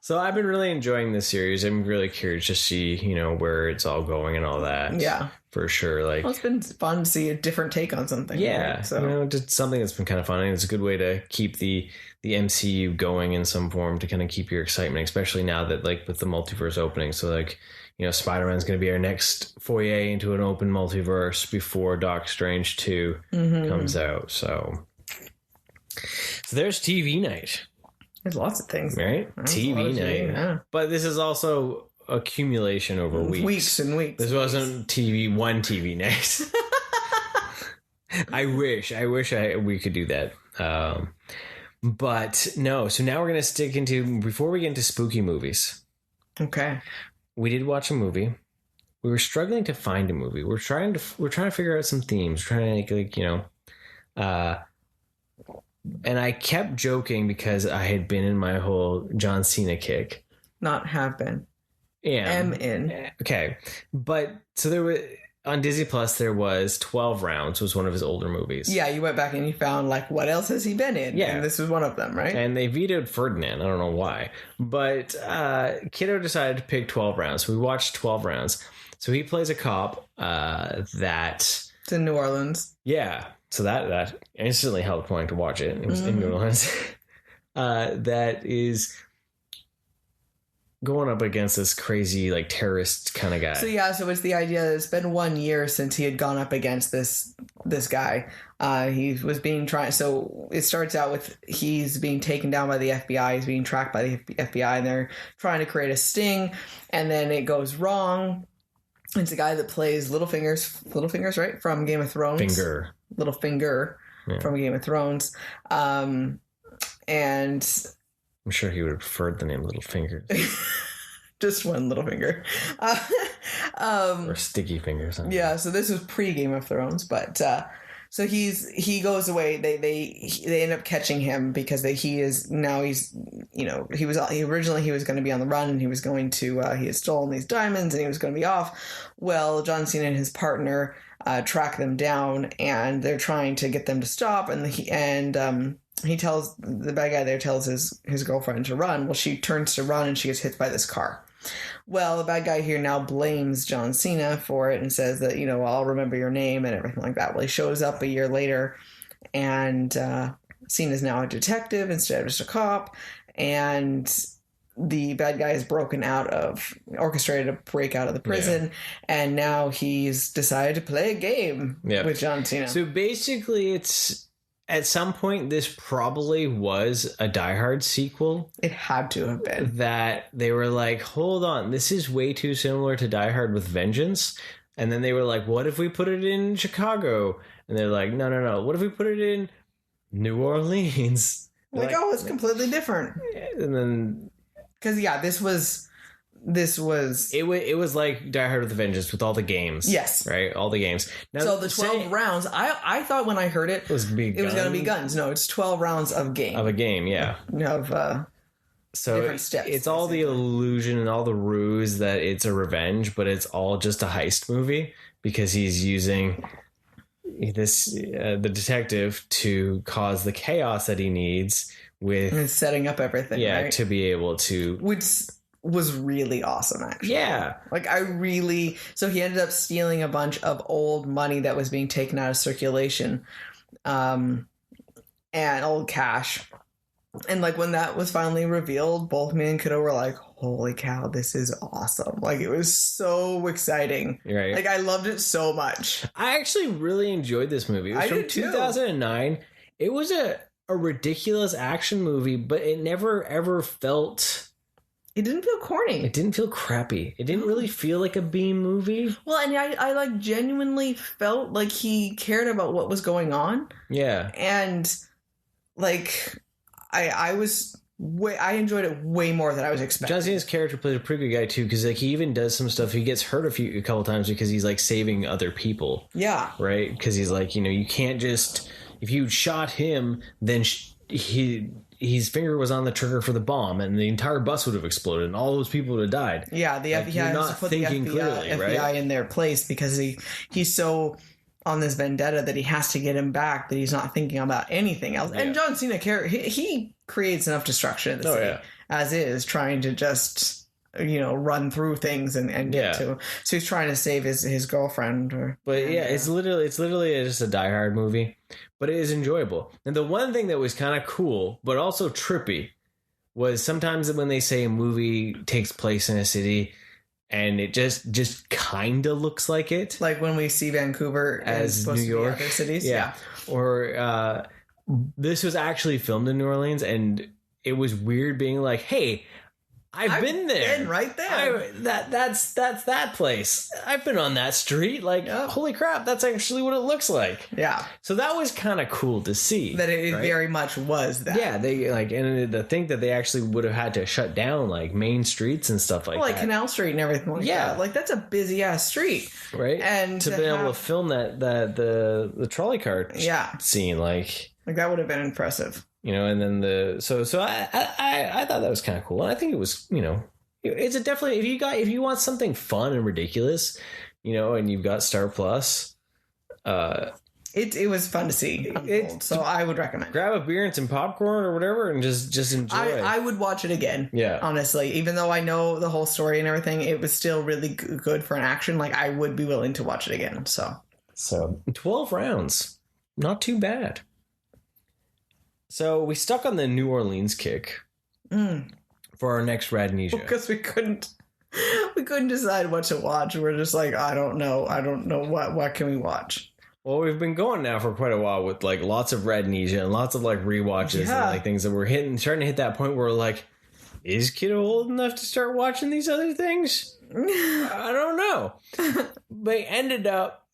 So I've been really enjoying this series. I'm really curious to see, where it's all going and all that. Yeah. For sure. Like, it's been fun to see a different take on something. Yeah. Right? So just something that's been kind of fun. And it's a good way to keep the MCU going in some form, to kind of keep your excitement, especially now that, like, with the multiverse opening. So, like, Spider-Man's going to be our next foyer into an open multiverse before Doc Strange 2 comes out. So there's TV night. There's lots of things. Right? TV night. Yeah. But this is also accumulation over weeks. Weeks and weeks. This wasn't one TV night. I wish we could do that. But no. So now we're going to stick into, before we get into spooky movies. Okay. We did watch a movie, we were struggling to find a movie. We're trying to figure out some themes. We're trying to and I kept joking because I had been in my whole John Cena kick. Not have been. Yeah. Am in. Okay. But so there was on Disney Plus, there was 12 Rounds was one of his older movies. Yeah, you went back and you found like what else has he been in? Yeah. And this was one of them, right? And they vetoed Ferdinand. I don't know why. But Kiddo decided to pick 12 Rounds. So we watched 12 Rounds. So he plays a cop that... It's in New Orleans. Yeah. So that instantly helped wanting to watch it. It was in New Orleans. That is going up against this crazy like terrorist kind of guy. So it's the idea that it's been 1 year since he had gone up against this guy. He was being tried. So it starts out with he's being taken down by the FBI. He's being tracked by the FBI, and they're trying to create a sting, and then it goes wrong. It's a guy that plays Littlefinger's, right, from Game of Thrones. Littlefinger from Game of Thrones. And I'm sure he would have preferred the name Littlefinger. Just one Littlefinger. Or Sticky Fingers. Yeah, so this was pre-Game of Thrones, but so he goes away. They end up catching him because he originally he was going to be on the run, and he was going to he had stolen these diamonds and he was going to be off. Well, John Cena and his partner track them down, and they're trying to get them to stop, and he tells the bad guy there tells his girlfriend to run. Well, she turns to run and she gets hit by this car. Well, the bad guy here now blames John Cena for it and says that, I'll remember your name and everything like that. Well, he shows up a year later, and Cena's now a detective instead of just a cop. And the bad guy is orchestrated a break out of the prison. And now he's decided to play a game with John Cena. So basically it's... At some point, this probably was a Die Hard sequel. It had to have been. That they were like, hold on, this is way too similar to Die Hard with Vengeance. And then they were like, what if we put it in Chicago? And they're like, no. What if we put it in New Orleans? It's completely different. And then... Because, this was it was like Die Hard with a Vengeance with all the games. Yes. Right? All the games. Now, so the 12 rounds, I thought when I heard it was going to be guns. No, it's 12 rounds of game. Of a game, yeah. So different steps. It's all the illusion and all the ruse that it's a revenge, but it's all just a heist movie because he's using the detective to cause the chaos that he needs with setting up everything. Yeah, right? to be able to... Which was really awesome, actually. Yeah. So he ended up stealing a bunch of old money that was being taken out of circulation, and old cash. And when that was finally revealed, both me and Kiddo were like, holy cow, this is awesome. It was so exciting. Right. I loved it so much. I actually really enjoyed this movie. It was from 2009. It was a ridiculous action movie, but it never ever felt... It didn't feel corny. It didn't feel crappy. It didn't really feel like a B movie. Well, and I genuinely felt like he cared about what was going on. Yeah. And I enjoyed it way more than I was expecting. John Cena's character plays a pretty good guy too, because he even does some stuff. He gets hurt a couple times because he's saving other people. Yeah. Right? Because he's you can't just... If you shot him, then his finger was on the trigger for the bomb, and the entire bus would have exploded, and all those people would have died. Yeah, the FBI has to put the FBI in their place because he's so on this vendetta that he has to get him back that he's not thinking about anything else. Yeah. And John Cena, he creates enough destruction in the city as is, trying to just run through things and get to. So he's trying to save his girlfriend. It's literally just a Die Hard movie. But it is enjoyable. And the one thing that was kind of cool, but also trippy, was sometimes when they say a movie takes place in a city and it just kind of looks like it. Like when we see Vancouver as New York. Other cities. Yeah. Or this was actually filmed in New Orleans, and it was weird being like, hey, I've been there. Been right there. That's that place. I've been on that street. Like, holy crap, that's actually what it looks like. Yeah. So that was kind of cool to see. That it very much was that. Yeah, they like, and to think that they actually would have had to shut down like main streets and stuff like that. Like Canal Street and everything like that. Like, that's a busy ass street. Right. And to be able to film the trolley car scene, like that would have been impressive. You know, and then so I thought that was kind of cool. And I think it was, you know, it's a definitely, if you want something fun and ridiculous, you know, and you've got Star Plus, it was fun to see. So I would recommend. Grab a beer and some popcorn or whatever and just enjoy it. I would watch it again. Yeah. Honestly, even though I know the whole story and everything, it was still really good for an action. Like, I would be willing to watch it again. So 12 rounds. Not too bad. So we stuck on the New Orleans kick for our next RADNesia. Because we couldn't decide what to watch. We're just like, I don't know what can we watch. Well, we've been going now for quite a while with like lots of RADNesia and lots of like rewatches and like things that we're starting to hit that point where we're like, is kiddo old enough to start watching these other things? I don't know. They ended up,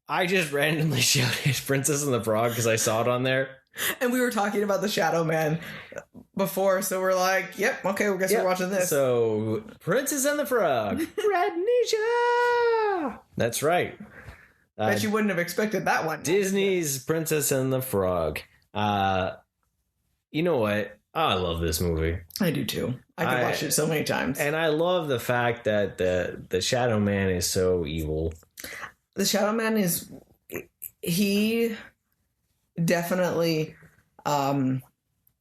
I just randomly shouted Princess and the Frog because I saw it on there. And we were talking about the Shadow Man before, so we're like, yep, okay, I guess we're watching this. So, Princess and the Frog. RADNesia! That's right. Bet you wouldn't have expected that one. Disney's Princess and the Frog. You know what? Oh, I love this movie. I do too. I could watch it so many times. And I love the fact that the Shadow Man is so evil. The Shadow Man is... He... definitely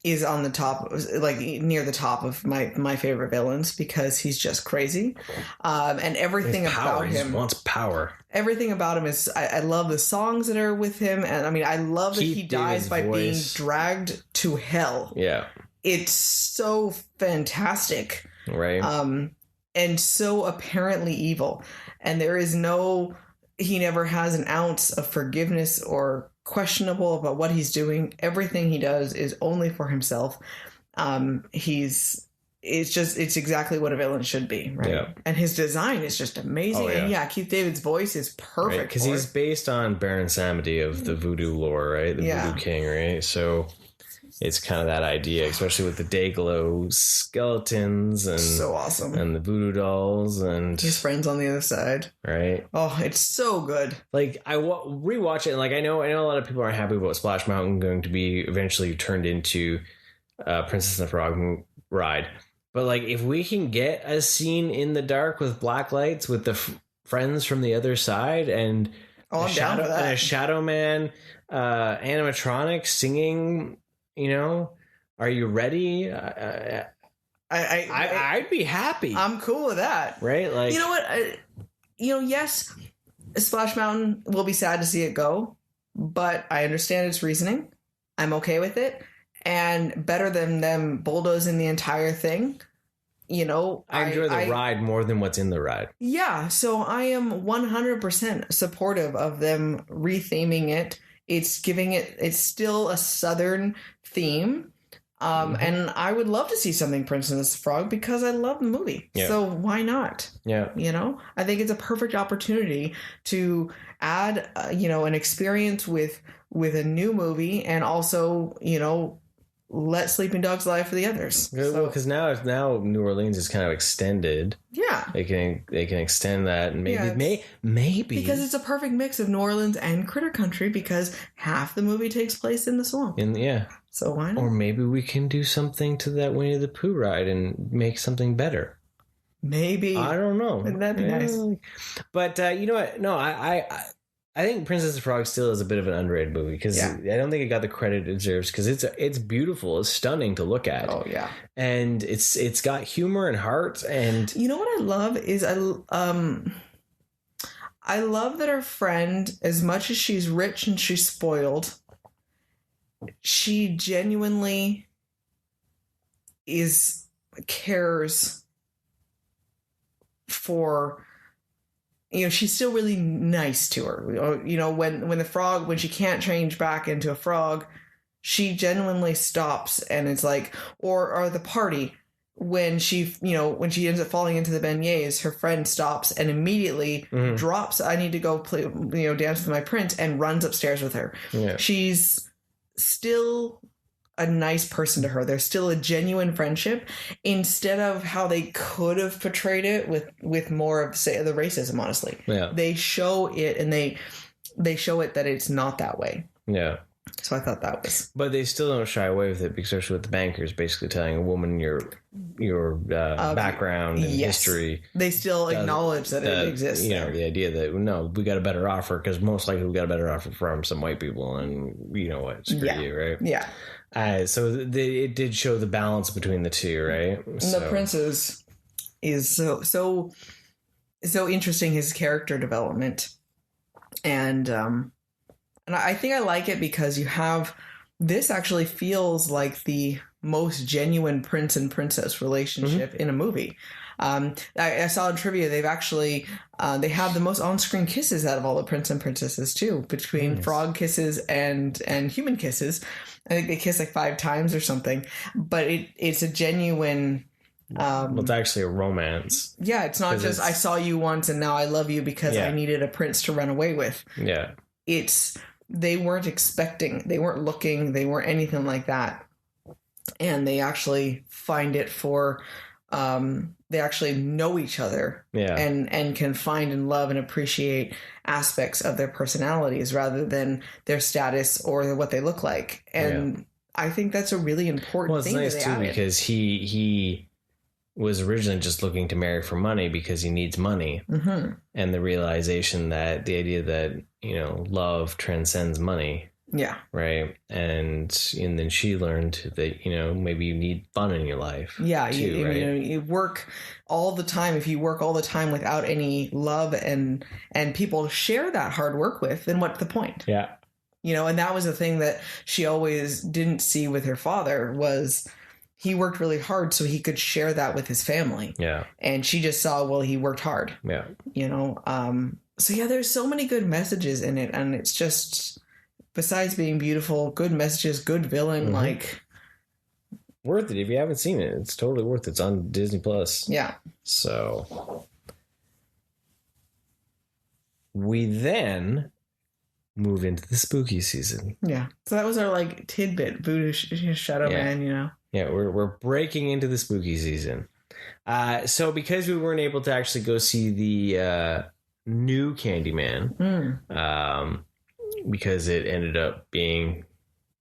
is on the top, like near the top of my favorite villains, because he's just crazy, and everything about him. He wants power. Everything about him is. I love the songs that are with him, and I mean, I love that he dies by being dragged to hell. Yeah, it's so fantastic, right? And so apparently evil, and there is no. He never has an ounce of forgiveness or questionable about what he's doing. Everything he does is only for himself. It's exactly what a villain should be, right? Yeah. And his design is just amazing. Oh, yeah. And Keith David's voice is perfect. Because he's based on Baron Samedi of the Voodoo lore, right? The Voodoo King, right? So it's kind of that idea, especially with the Dayglow skeletons and so awesome, and the voodoo dolls and his friends on the other side. Right? Oh, it's so good. Like I rewatch it, and like I know a lot of people aren't happy about Splash Mountain going to be eventually turned into Princess and the Frog ride, but like if we can get a scene in the dark with black lights with the friends from the other side and I'm down for that. And a Shadow Man animatronic singing. You know, are you ready? I'd be happy. I'm cool with that. Right? Like, you know what? Yes, Splash Mountain will be sad to see it go, but I understand its reasoning. I'm okay with it. And better than them bulldozing the entire thing, I enjoy the ride more than what's in the ride. Yeah. So I am 100% supportive of them retheming it. It's still a Southern theme. And I would love to see something Princess and the Frog because I love the movie. Yeah. So why not? Yeah. I think it's a perfect opportunity to add, an experience with a new movie and also, let Sleeping Dogs lie for the others. Well, because now New Orleans is kind of extended. Yeah, they can extend that, and maybe because it's a perfect mix of New Orleans and Critter Country because half the movie takes place in the swamp. So why not? Or maybe we can do something to that Winnie the Pooh ride and make something better. Maybe I don't know. Wouldn't that be nice? But you know what? No, I think Princess and the Frog still is a bit of an underrated movie because I don't think it got the credit it deserves because it's beautiful, it's stunning to look at. Oh yeah, and it's got humor and heart. And you know what I love is I love that our friend, as much as she's rich and she's spoiled, she genuinely cares for. She's still really nice to her. When she can't change back into a frog, she genuinely stops and it's like, or the party when she ends up falling into the beignets, her friend stops and immediately drops, I need to go play, dance with my prince, and runs upstairs with her. Yeah. She's still a nice person to her. There's still a genuine friendship, instead of how they could have portrayed it with more of, say, the racism, honestly. Yeah. They show it, and they show it that it's not that way. Yeah. So I thought that was... But they still don't shy away with it, especially with the bankers basically telling a woman your background and history. They still acknowledge that it exists. The idea that, no, we got a better offer, because most likely we got a better offer from some white people, and you know what, screw you, right? Yeah. So it did show the balance between the two, right? And the princess is so interesting, his character development. And I think I like it because this actually feels like the most genuine prince and princess relationship in a movie. I saw in trivia, they've actually, they have the most on-screen kisses out of all the prince and princesses too, between frog kisses and human kisses. I think they kiss like 5 times or something, but it's a genuine... well, it's actually a romance. Yeah, it's not just, I saw you once and now I love you because I needed a prince to run away with. Yeah. They weren't expecting, they weren't looking, they weren't anything like that. And they actually find it for, they actually know each other and can find and love and appreciate aspects of their personalities rather than their status or what they look like. And I think that's a really important thing. Well, it's nice too, because he was originally just looking to marry for money because he needs money. Mm-hmm. And the realization that the idea that, love transcends money. Yeah. Right. And then she learned that, maybe you need fun in your life. Yeah. Too, right? You work all the time. If you work all the time without any love and people to share that hard work with, then what's the point? Yeah. And that was the thing that she always didn't see with her father was he worked really hard so he could share that with his family. Yeah. And she just saw, well, he worked hard. Yeah. So yeah, there's so many good messages in it. And it's just, besides being beautiful, good messages, good villain, like... Worth it. If you haven't seen it, it's totally worth it. It's on Disney Plus. Yeah. So... we then move into the spooky season. Yeah. So that was our tidbit, Voodoo Shadow Man, Yeah, we're breaking into the spooky season. So because we weren't able to actually go see the new CANDYMAN, because it ended up being,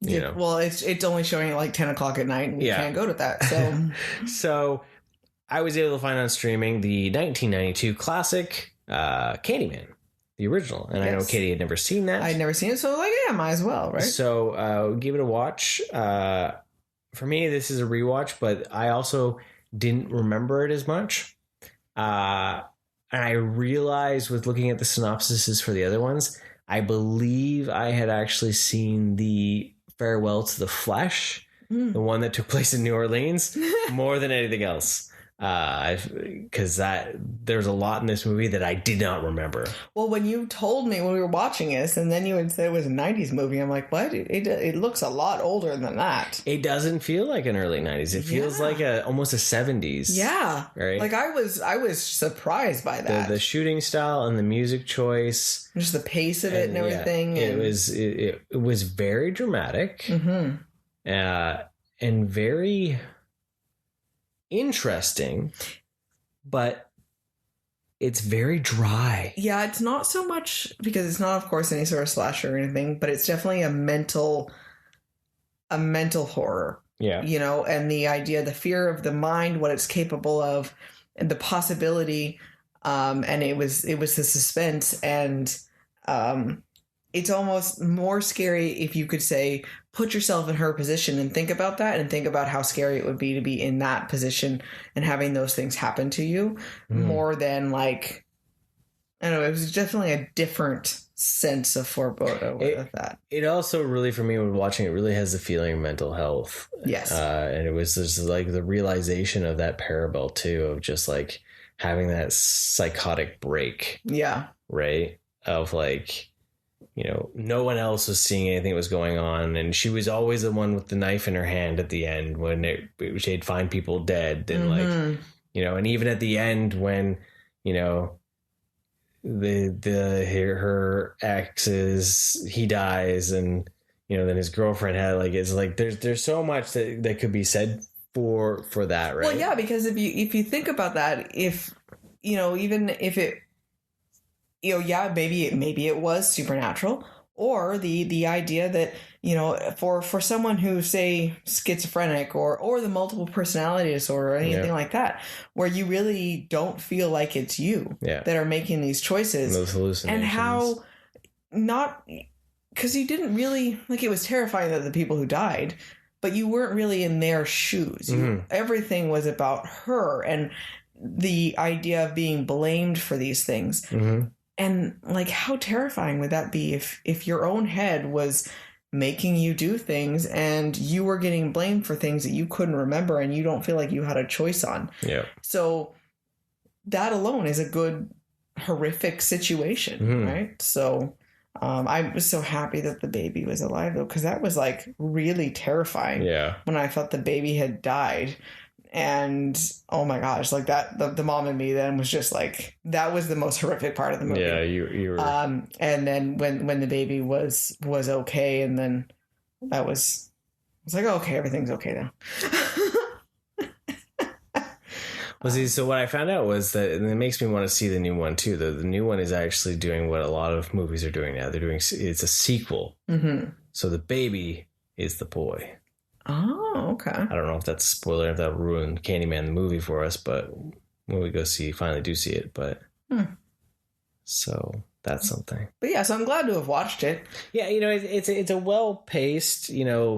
well, it's only showing at 10 o'clock at night, and you can't go to that. So, so I was able to find on streaming the 1992 classic CANDYMAN. The original. And I know Katie had never seen that. I'd never seen it, so might as well, right? So give it a watch. For me, this is a rewatch, but I also didn't remember it as much. And I realized with looking at the synopsises for the other ones, I believe I had actually seen the Farewell to the Flesh, the one that took place in New Orleans, more than anything else. Because there's a lot in this movie that I did not remember. Well, when you told me when we were watching this, and then you would say it was a 90s movie, I'm like, what? It looks a lot older than that. It doesn't feel like an early 90s. It feels like almost a 70s. Yeah. Right? I was surprised by that. The shooting style and the music choice. Just the pace of it and everything. It was very dramatic. Mm-hmm. And very... interesting, but it's very dry. Yeah, it's not so much because it's not, of course, any sort of slasher or anything, but it's definitely a mental horror. Yeah. And the idea, the fear of the mind, what it's capable of, and the possibility, and it was the suspense, and it's almost more scary if you could say, put yourself in her position and think about that and think about how scary it would be to be in that position and having those things happen to you more than I don't know, it was definitely a different sense of foreboding with that. It also really, for me, when watching it, really has the feeling of mental health. Yes. And it was just the realization of that parable too, of just having that psychotic break. Yeah. Right. Of no one else was seeing anything that was going on, and she was always the one with the knife in her hand at the end when she'd find people dead, and like and even at the end when her ex he dies, and then his girlfriend had it's like there's so much that could be said for that, right? Well, yeah, because if you think about that, if even if it maybe it was supernatural, or the idea that for someone who, say, schizophrenic or the multiple personality disorder or anything like that, where you really don't feel like it's you that are making these choices, those hallucinations, and how not, because you didn't really, like, it was terrifying that the people who died, but you weren't really in their shoes. Everything was about her and the idea of being blamed for these things. And like, how terrifying would that be if your own head was making you do things and you were getting blamed for things that you couldn't remember and you don't feel like you had a choice on? Yeah. So that alone is a good horrific situation, right? So I was so happy that the baby was alive, though, because that was like really terrifying. Yeah. When I thought the baby had died. And oh my gosh, like that, the mom and me then was just like, that was the most horrific part of the movie. Yeah, you were. And then when the baby was okay, and then I was like, oh, okay, everything's okay now. Well, see, so what I found out was that, and it makes me want to see the new one too. The new one is actually doing what a lot of movies are doing now. It's a sequel. So the baby is the boy. Oh, okay. I don't know if that's a spoiler, if that'll ruin Candyman the movie for us, but when we finally do see it, but so that's something. But yeah, so I'm glad to have watched it. Yeah, it's a well-paced,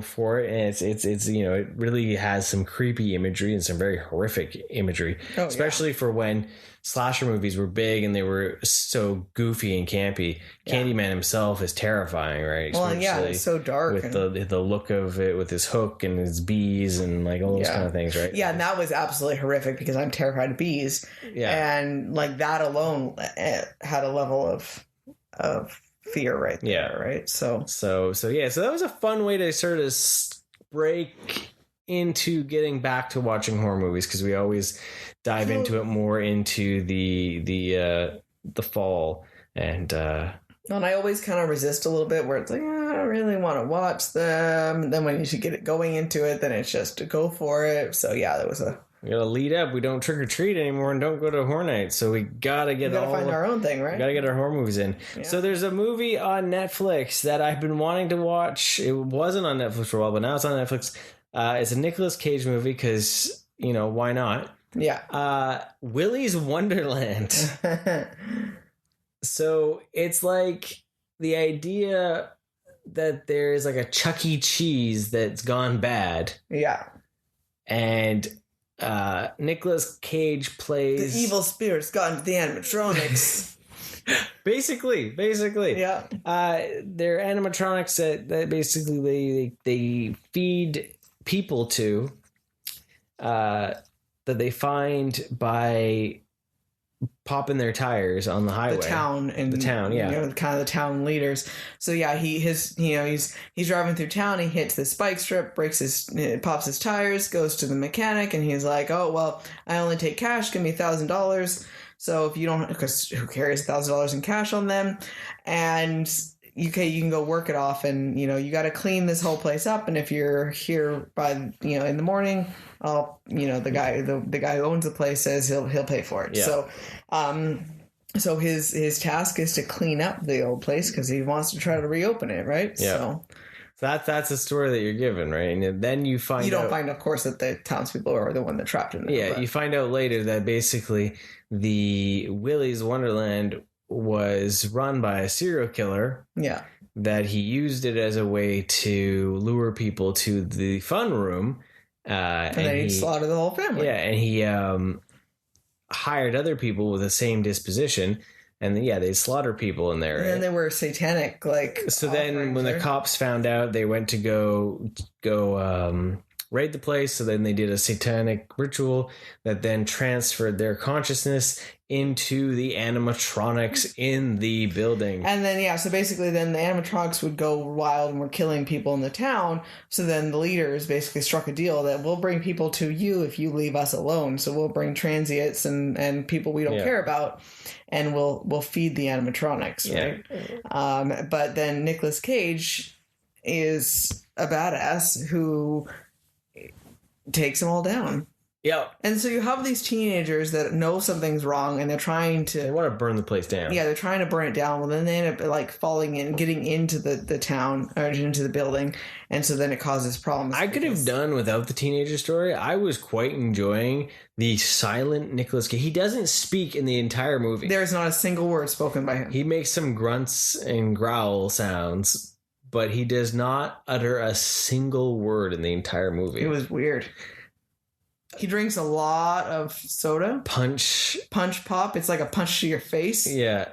for it, and it's it really has some creepy imagery and some very horrific imagery, especially for when slasher movies were big and they were so goofy and campy. Candyman himself is terrifying, right? Well, it's so dark with the look of it, with his hook and his bees and like all those kind of things, right? Yeah, and that was absolutely horrific because I'm terrified of bees. Yeah, and like that alone had a level of fear right there, right? So that was a fun way to sort of break into getting back to watching horror movies, because we always dive into it more into the fall, and I always kind of resist a little bit, where it's like, I don't really want to watch them, and then when you should get it going into it, then it's just to go for it. So yeah, there was we gotta lead up. We don't trick or treat anymore and don't go to horror night, so we gotta find our own thing, right? We gotta get our horror movies in. Yeah. So there's a movie on Netflix that I've been wanting to watch. It wasn't on Netflix for a while, but now it's on Netflix. It's a Nicolas Cage movie because why not? Yeah. Willy's Wonderland. So it's like the idea that there's like a Chuck E. Cheese that's gone bad. Yeah. And Nicolas Cage plays... The evil spirits got into the animatronics. Basically. Yeah. They're animatronics that basically they feed people to, that they find by popping their tires on the highway. The town, yeah. Kind of the town leaders. So yeah, he's driving through town. He hits the spike strip, pops his tires, goes to the mechanic, and he's like, "Oh well, I only take cash. Give me $1,000. So if you don't, because who carries $1,000 in cash on them, and you can go work it off, and you got to clean this whole place up. And if you're here by in the morning, the guy who owns the place says he'll pay for it. Yeah. So his task is to clean up the old place because he wants to try to reopen it, right? Yeah. So that's a story that you're given, right? And then you don't find, of course, that the townspeople are the one that trapped him. Yeah, but you find out later that basically the Willy's Wonderland was run by a serial killer. Yeah. That he used it as a way to lure people to the fun room. And then he'd slaughter the whole family. Yeah, and he hired other people with the same disposition. And they'd slaughter people in there. And then they were satanic, like... So then when the cops found out, they went to go raid the place. So then they did a satanic ritual that then transferred their consciousness into the animatronics in the building. And then, so basically then the animatronics would go wild and were killing people in the town. So then the leaders basically struck a deal that we'll bring people to you if you leave us alone. So we'll bring transients and people we don't care about, and we'll feed the animatronics, right? But then Nicolas Cage is a badass who takes them all down. Yeah. And so you have these teenagers that know something's wrong and they're trying to... They want to burn the place down. Yeah, they're trying to burn it down. Well, then they end up like falling in, getting into the town or into the building. And so then it causes problems. I could have done without the teenager story. I was quite enjoying the silent Nicolas Cage. He doesn't speak in the entire movie. There's not a single word spoken by him. He makes some grunts and growl sounds, but he does not utter a single word in the entire movie. It was weird. He drinks a lot of soda. Punch pop. It's like a punch to your face. Yeah.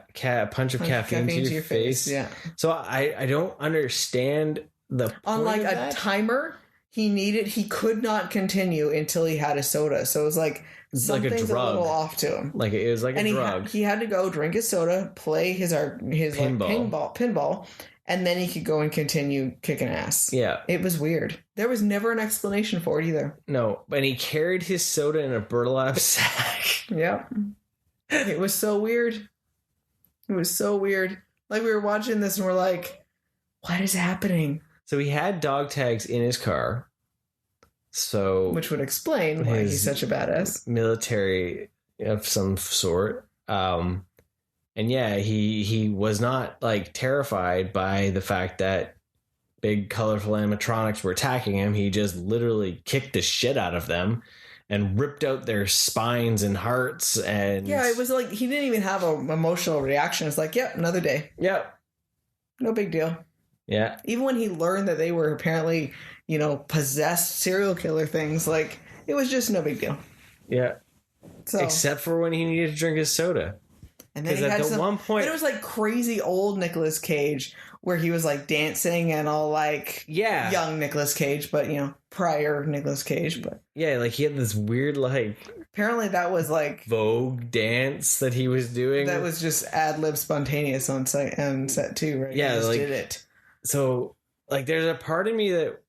Punch of caffeine to your face. Yeah. So I don't understand the point on like of a that. Timer, he could not continue until he had a soda. So it was like something's like a little off to him. Like it was like a drug. He had to go drink his soda, play his pinball, and then he could go and continue kicking ass. Yeah. It was weird. There was never an explanation for it either. No, and he carried his soda in a burlap sack. Yep. It was so weird. It was so weird. Like we were watching this and we're like, what is happening? So he had dog tags in his car. Which would explain why he's such a badass. Military of some sort. And yeah, he was not like terrified by the fact that big colorful animatronics were attacking him. He just literally kicked the shit out of them and ripped out their spines and hearts. And yeah, it was like he didn't even have an emotional reaction. It's like, yep, another day. Yep. No big deal. Yeah. Even when he learned that they were apparently, possessed serial killer things, like it was just no big deal. Yeah. So, except for when he needed to drink his soda. And then at one point, it was like crazy old Nicolas Cage, where he was like dancing and all like young Nicolas Cage, but prior Nicolas Cage, but like he had this weird like apparently that was like Vogue dance that he was doing. That was just ad lib spontaneous on set too, right? Yeah, he just like did it. So like, there's a part of me that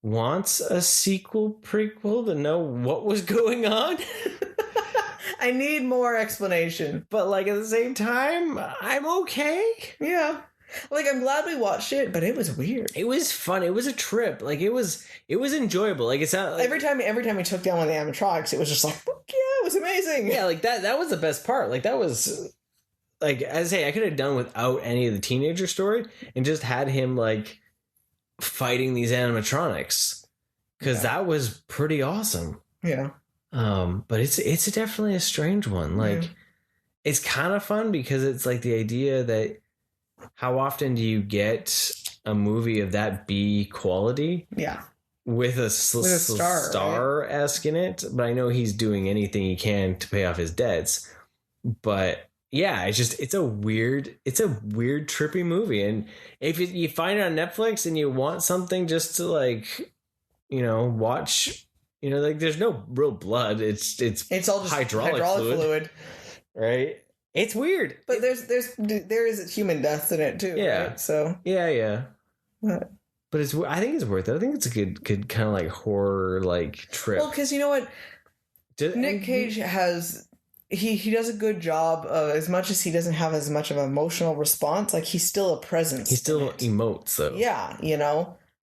wants a sequel prequel to know what was going on. I need more explanation. But like at the same time, I'm okay. Yeah. Like I'm glad we watched it, but it was weird. It was fun. It was a trip. Like it was enjoyable. Like it's not like, every time we took down one of the animatronics, it was just like, yeah, it was amazing. Yeah, like that was the best part. Like that was like, as I say, I could have done without any of the teenager story and just had him like fighting these animatronics, because that was pretty awesome. Yeah. But it's definitely a strange one. Like it's kind of fun because it's like the idea that how often do you get a movie of that B quality? Yeah. With a star-esque in it. But I know he's doing anything he can to pay off his debts. But yeah, it's a weird trippy movie. And if you find it on Netflix and you want something just to like, watch, like there's no real blood. It's all just hydraulic fluid. Right? It's weird. But there is human death in it too. Yeah. Right? So yeah. But I think it's worth it. I think it's a good kind of like horror like trip. Well, because you know what, Nick Cage has. He does a good job of, as much as he doesn't have as much of an emotional response, like he's still a presence. He still emotes though. Yeah,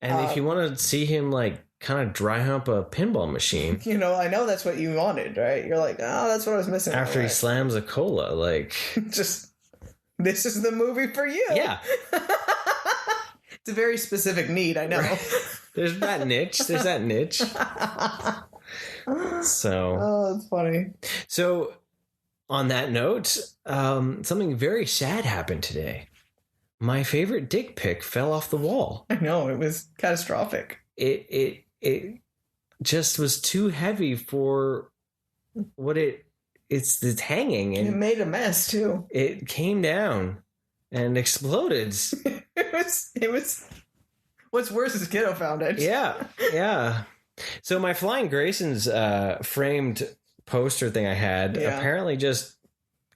And if you want to see him like kind of dry hump a pinball machine, I know that's what you wanted, right? You're like, oh, that's what I was missing. After he slams a cola, like just this is the movie for you. Yeah. It's a very specific need, I know. Right. There's that niche. So. Oh, that's funny. So. On that note, something very sad happened today. My favorite dick pic fell off the wall. I know, it was catastrophic. It just was too heavy for what it's hanging, and it made a mess too. It came down and exploded. It was. What's worse is Kiddo found it. Yeah. So my Flying Grayson's framed poster thing I had apparently just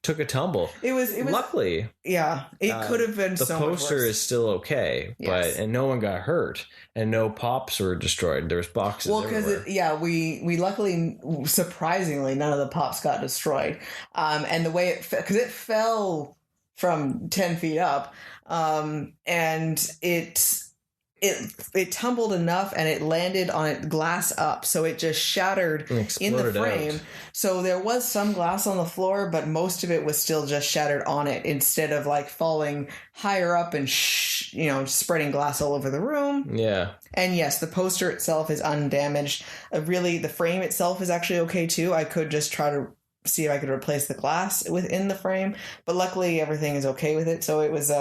took a tumble. It was luckily. Yeah, it could have been the so much poster worse. is still okay, and no one got hurt, and no pops were destroyed. There was boxes. Well, because we luckily, surprisingly, none of the pops got destroyed, and the way because it fell from 10 feet up, and it tumbled enough and it landed on it glass up, so it just shattered in the frame. Out. So there was some glass on the floor, but most of it was still just shattered on it instead of like falling higher up and spreading glass all over the room. Yeah. And yes, the poster itself is undamaged. Really, the frame itself is actually okay too. I could just try to see if I could replace the glass within the frame, but luckily everything is okay with it. So it was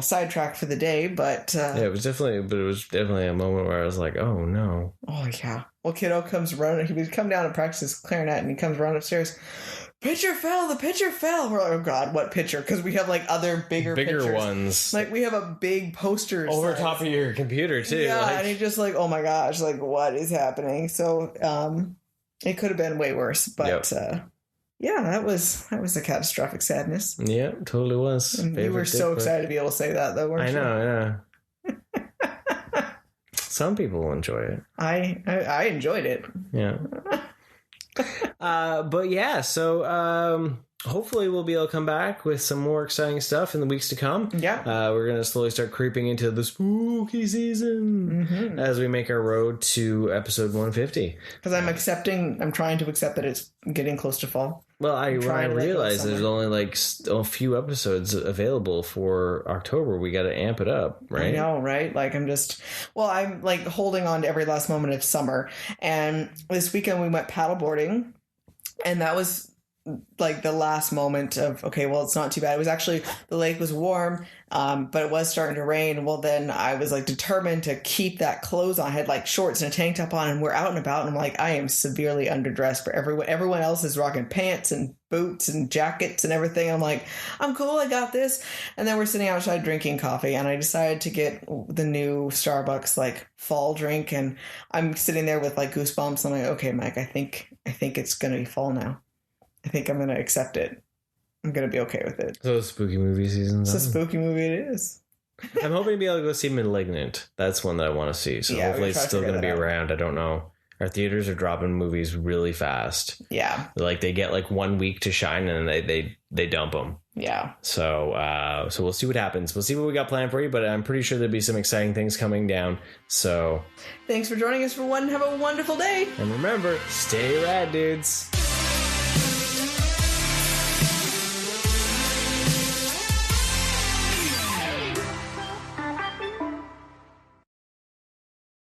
sidetrack for the day, but it was definitely a moment where I was like, oh no. Oh yeah. Well, kiddo comes running. He would come down and practice his clarinet, and he comes running upstairs. Pitcher fell. The pitcher fell. We're like, oh god, what pitcher? Because we have like other bigger pitchers. Ones. Like we have a big poster over top of your computer too. Yeah, and he's just like, oh my gosh, like what is happening? So it could have been way worse, but. Yep. Yeah, that was a catastrophic sadness. Yeah, totally was. And you were so excited to be able to say that, though, weren't you? I know, yeah. Some people will enjoy it. I enjoyed it. Yeah. But yeah, so hopefully we'll be able to come back with some more exciting stuff in the weeks to come. Yeah. We're going to slowly start creeping into the spooky season as we make our road to episode 150. Because I'm trying to accept that it's getting close to fall. When I realized there's only like a few episodes available for October, we got to amp it up, right? I know, right? Like I'm like holding on to every last moment of summer. And this weekend we went paddleboarding, and that was like the last moment of, okay, well, it's not too bad. It was actually, the lake was warm, but it was starting to rain. Well, then I was like determined to keep that clothes on. I had like shorts and a tank top on, and we're out and about, and I'm like, I am severely underdressed for everyone. Everyone else is rocking pants and boots and jackets and everything. I'm like, I'm cool, I got this. And then we're sitting outside drinking coffee, and I decided to get the new Starbucks like fall drink, and I'm sitting there with like goosebumps. I'm like, okay, Mike, I think it's gonna be fall now. I think I'm going to accept it. I'm going to be okay with it. So it's spooky movie season. It's a spooky movie, it is. I'm hoping to be able to go see Malignant. That's one that I want to see. So hopefully it's still going to be around. I don't know. Our theaters are dropping movies really fast. Yeah. Like they get like 1 week to shine, and then they dump them. Yeah. So we'll see what happens. We'll see what we got planned for you, but I'm pretty sure there'll be some exciting things coming down. So thanks for joining us for one. Have a wonderful day. And remember, stay rad, dudes.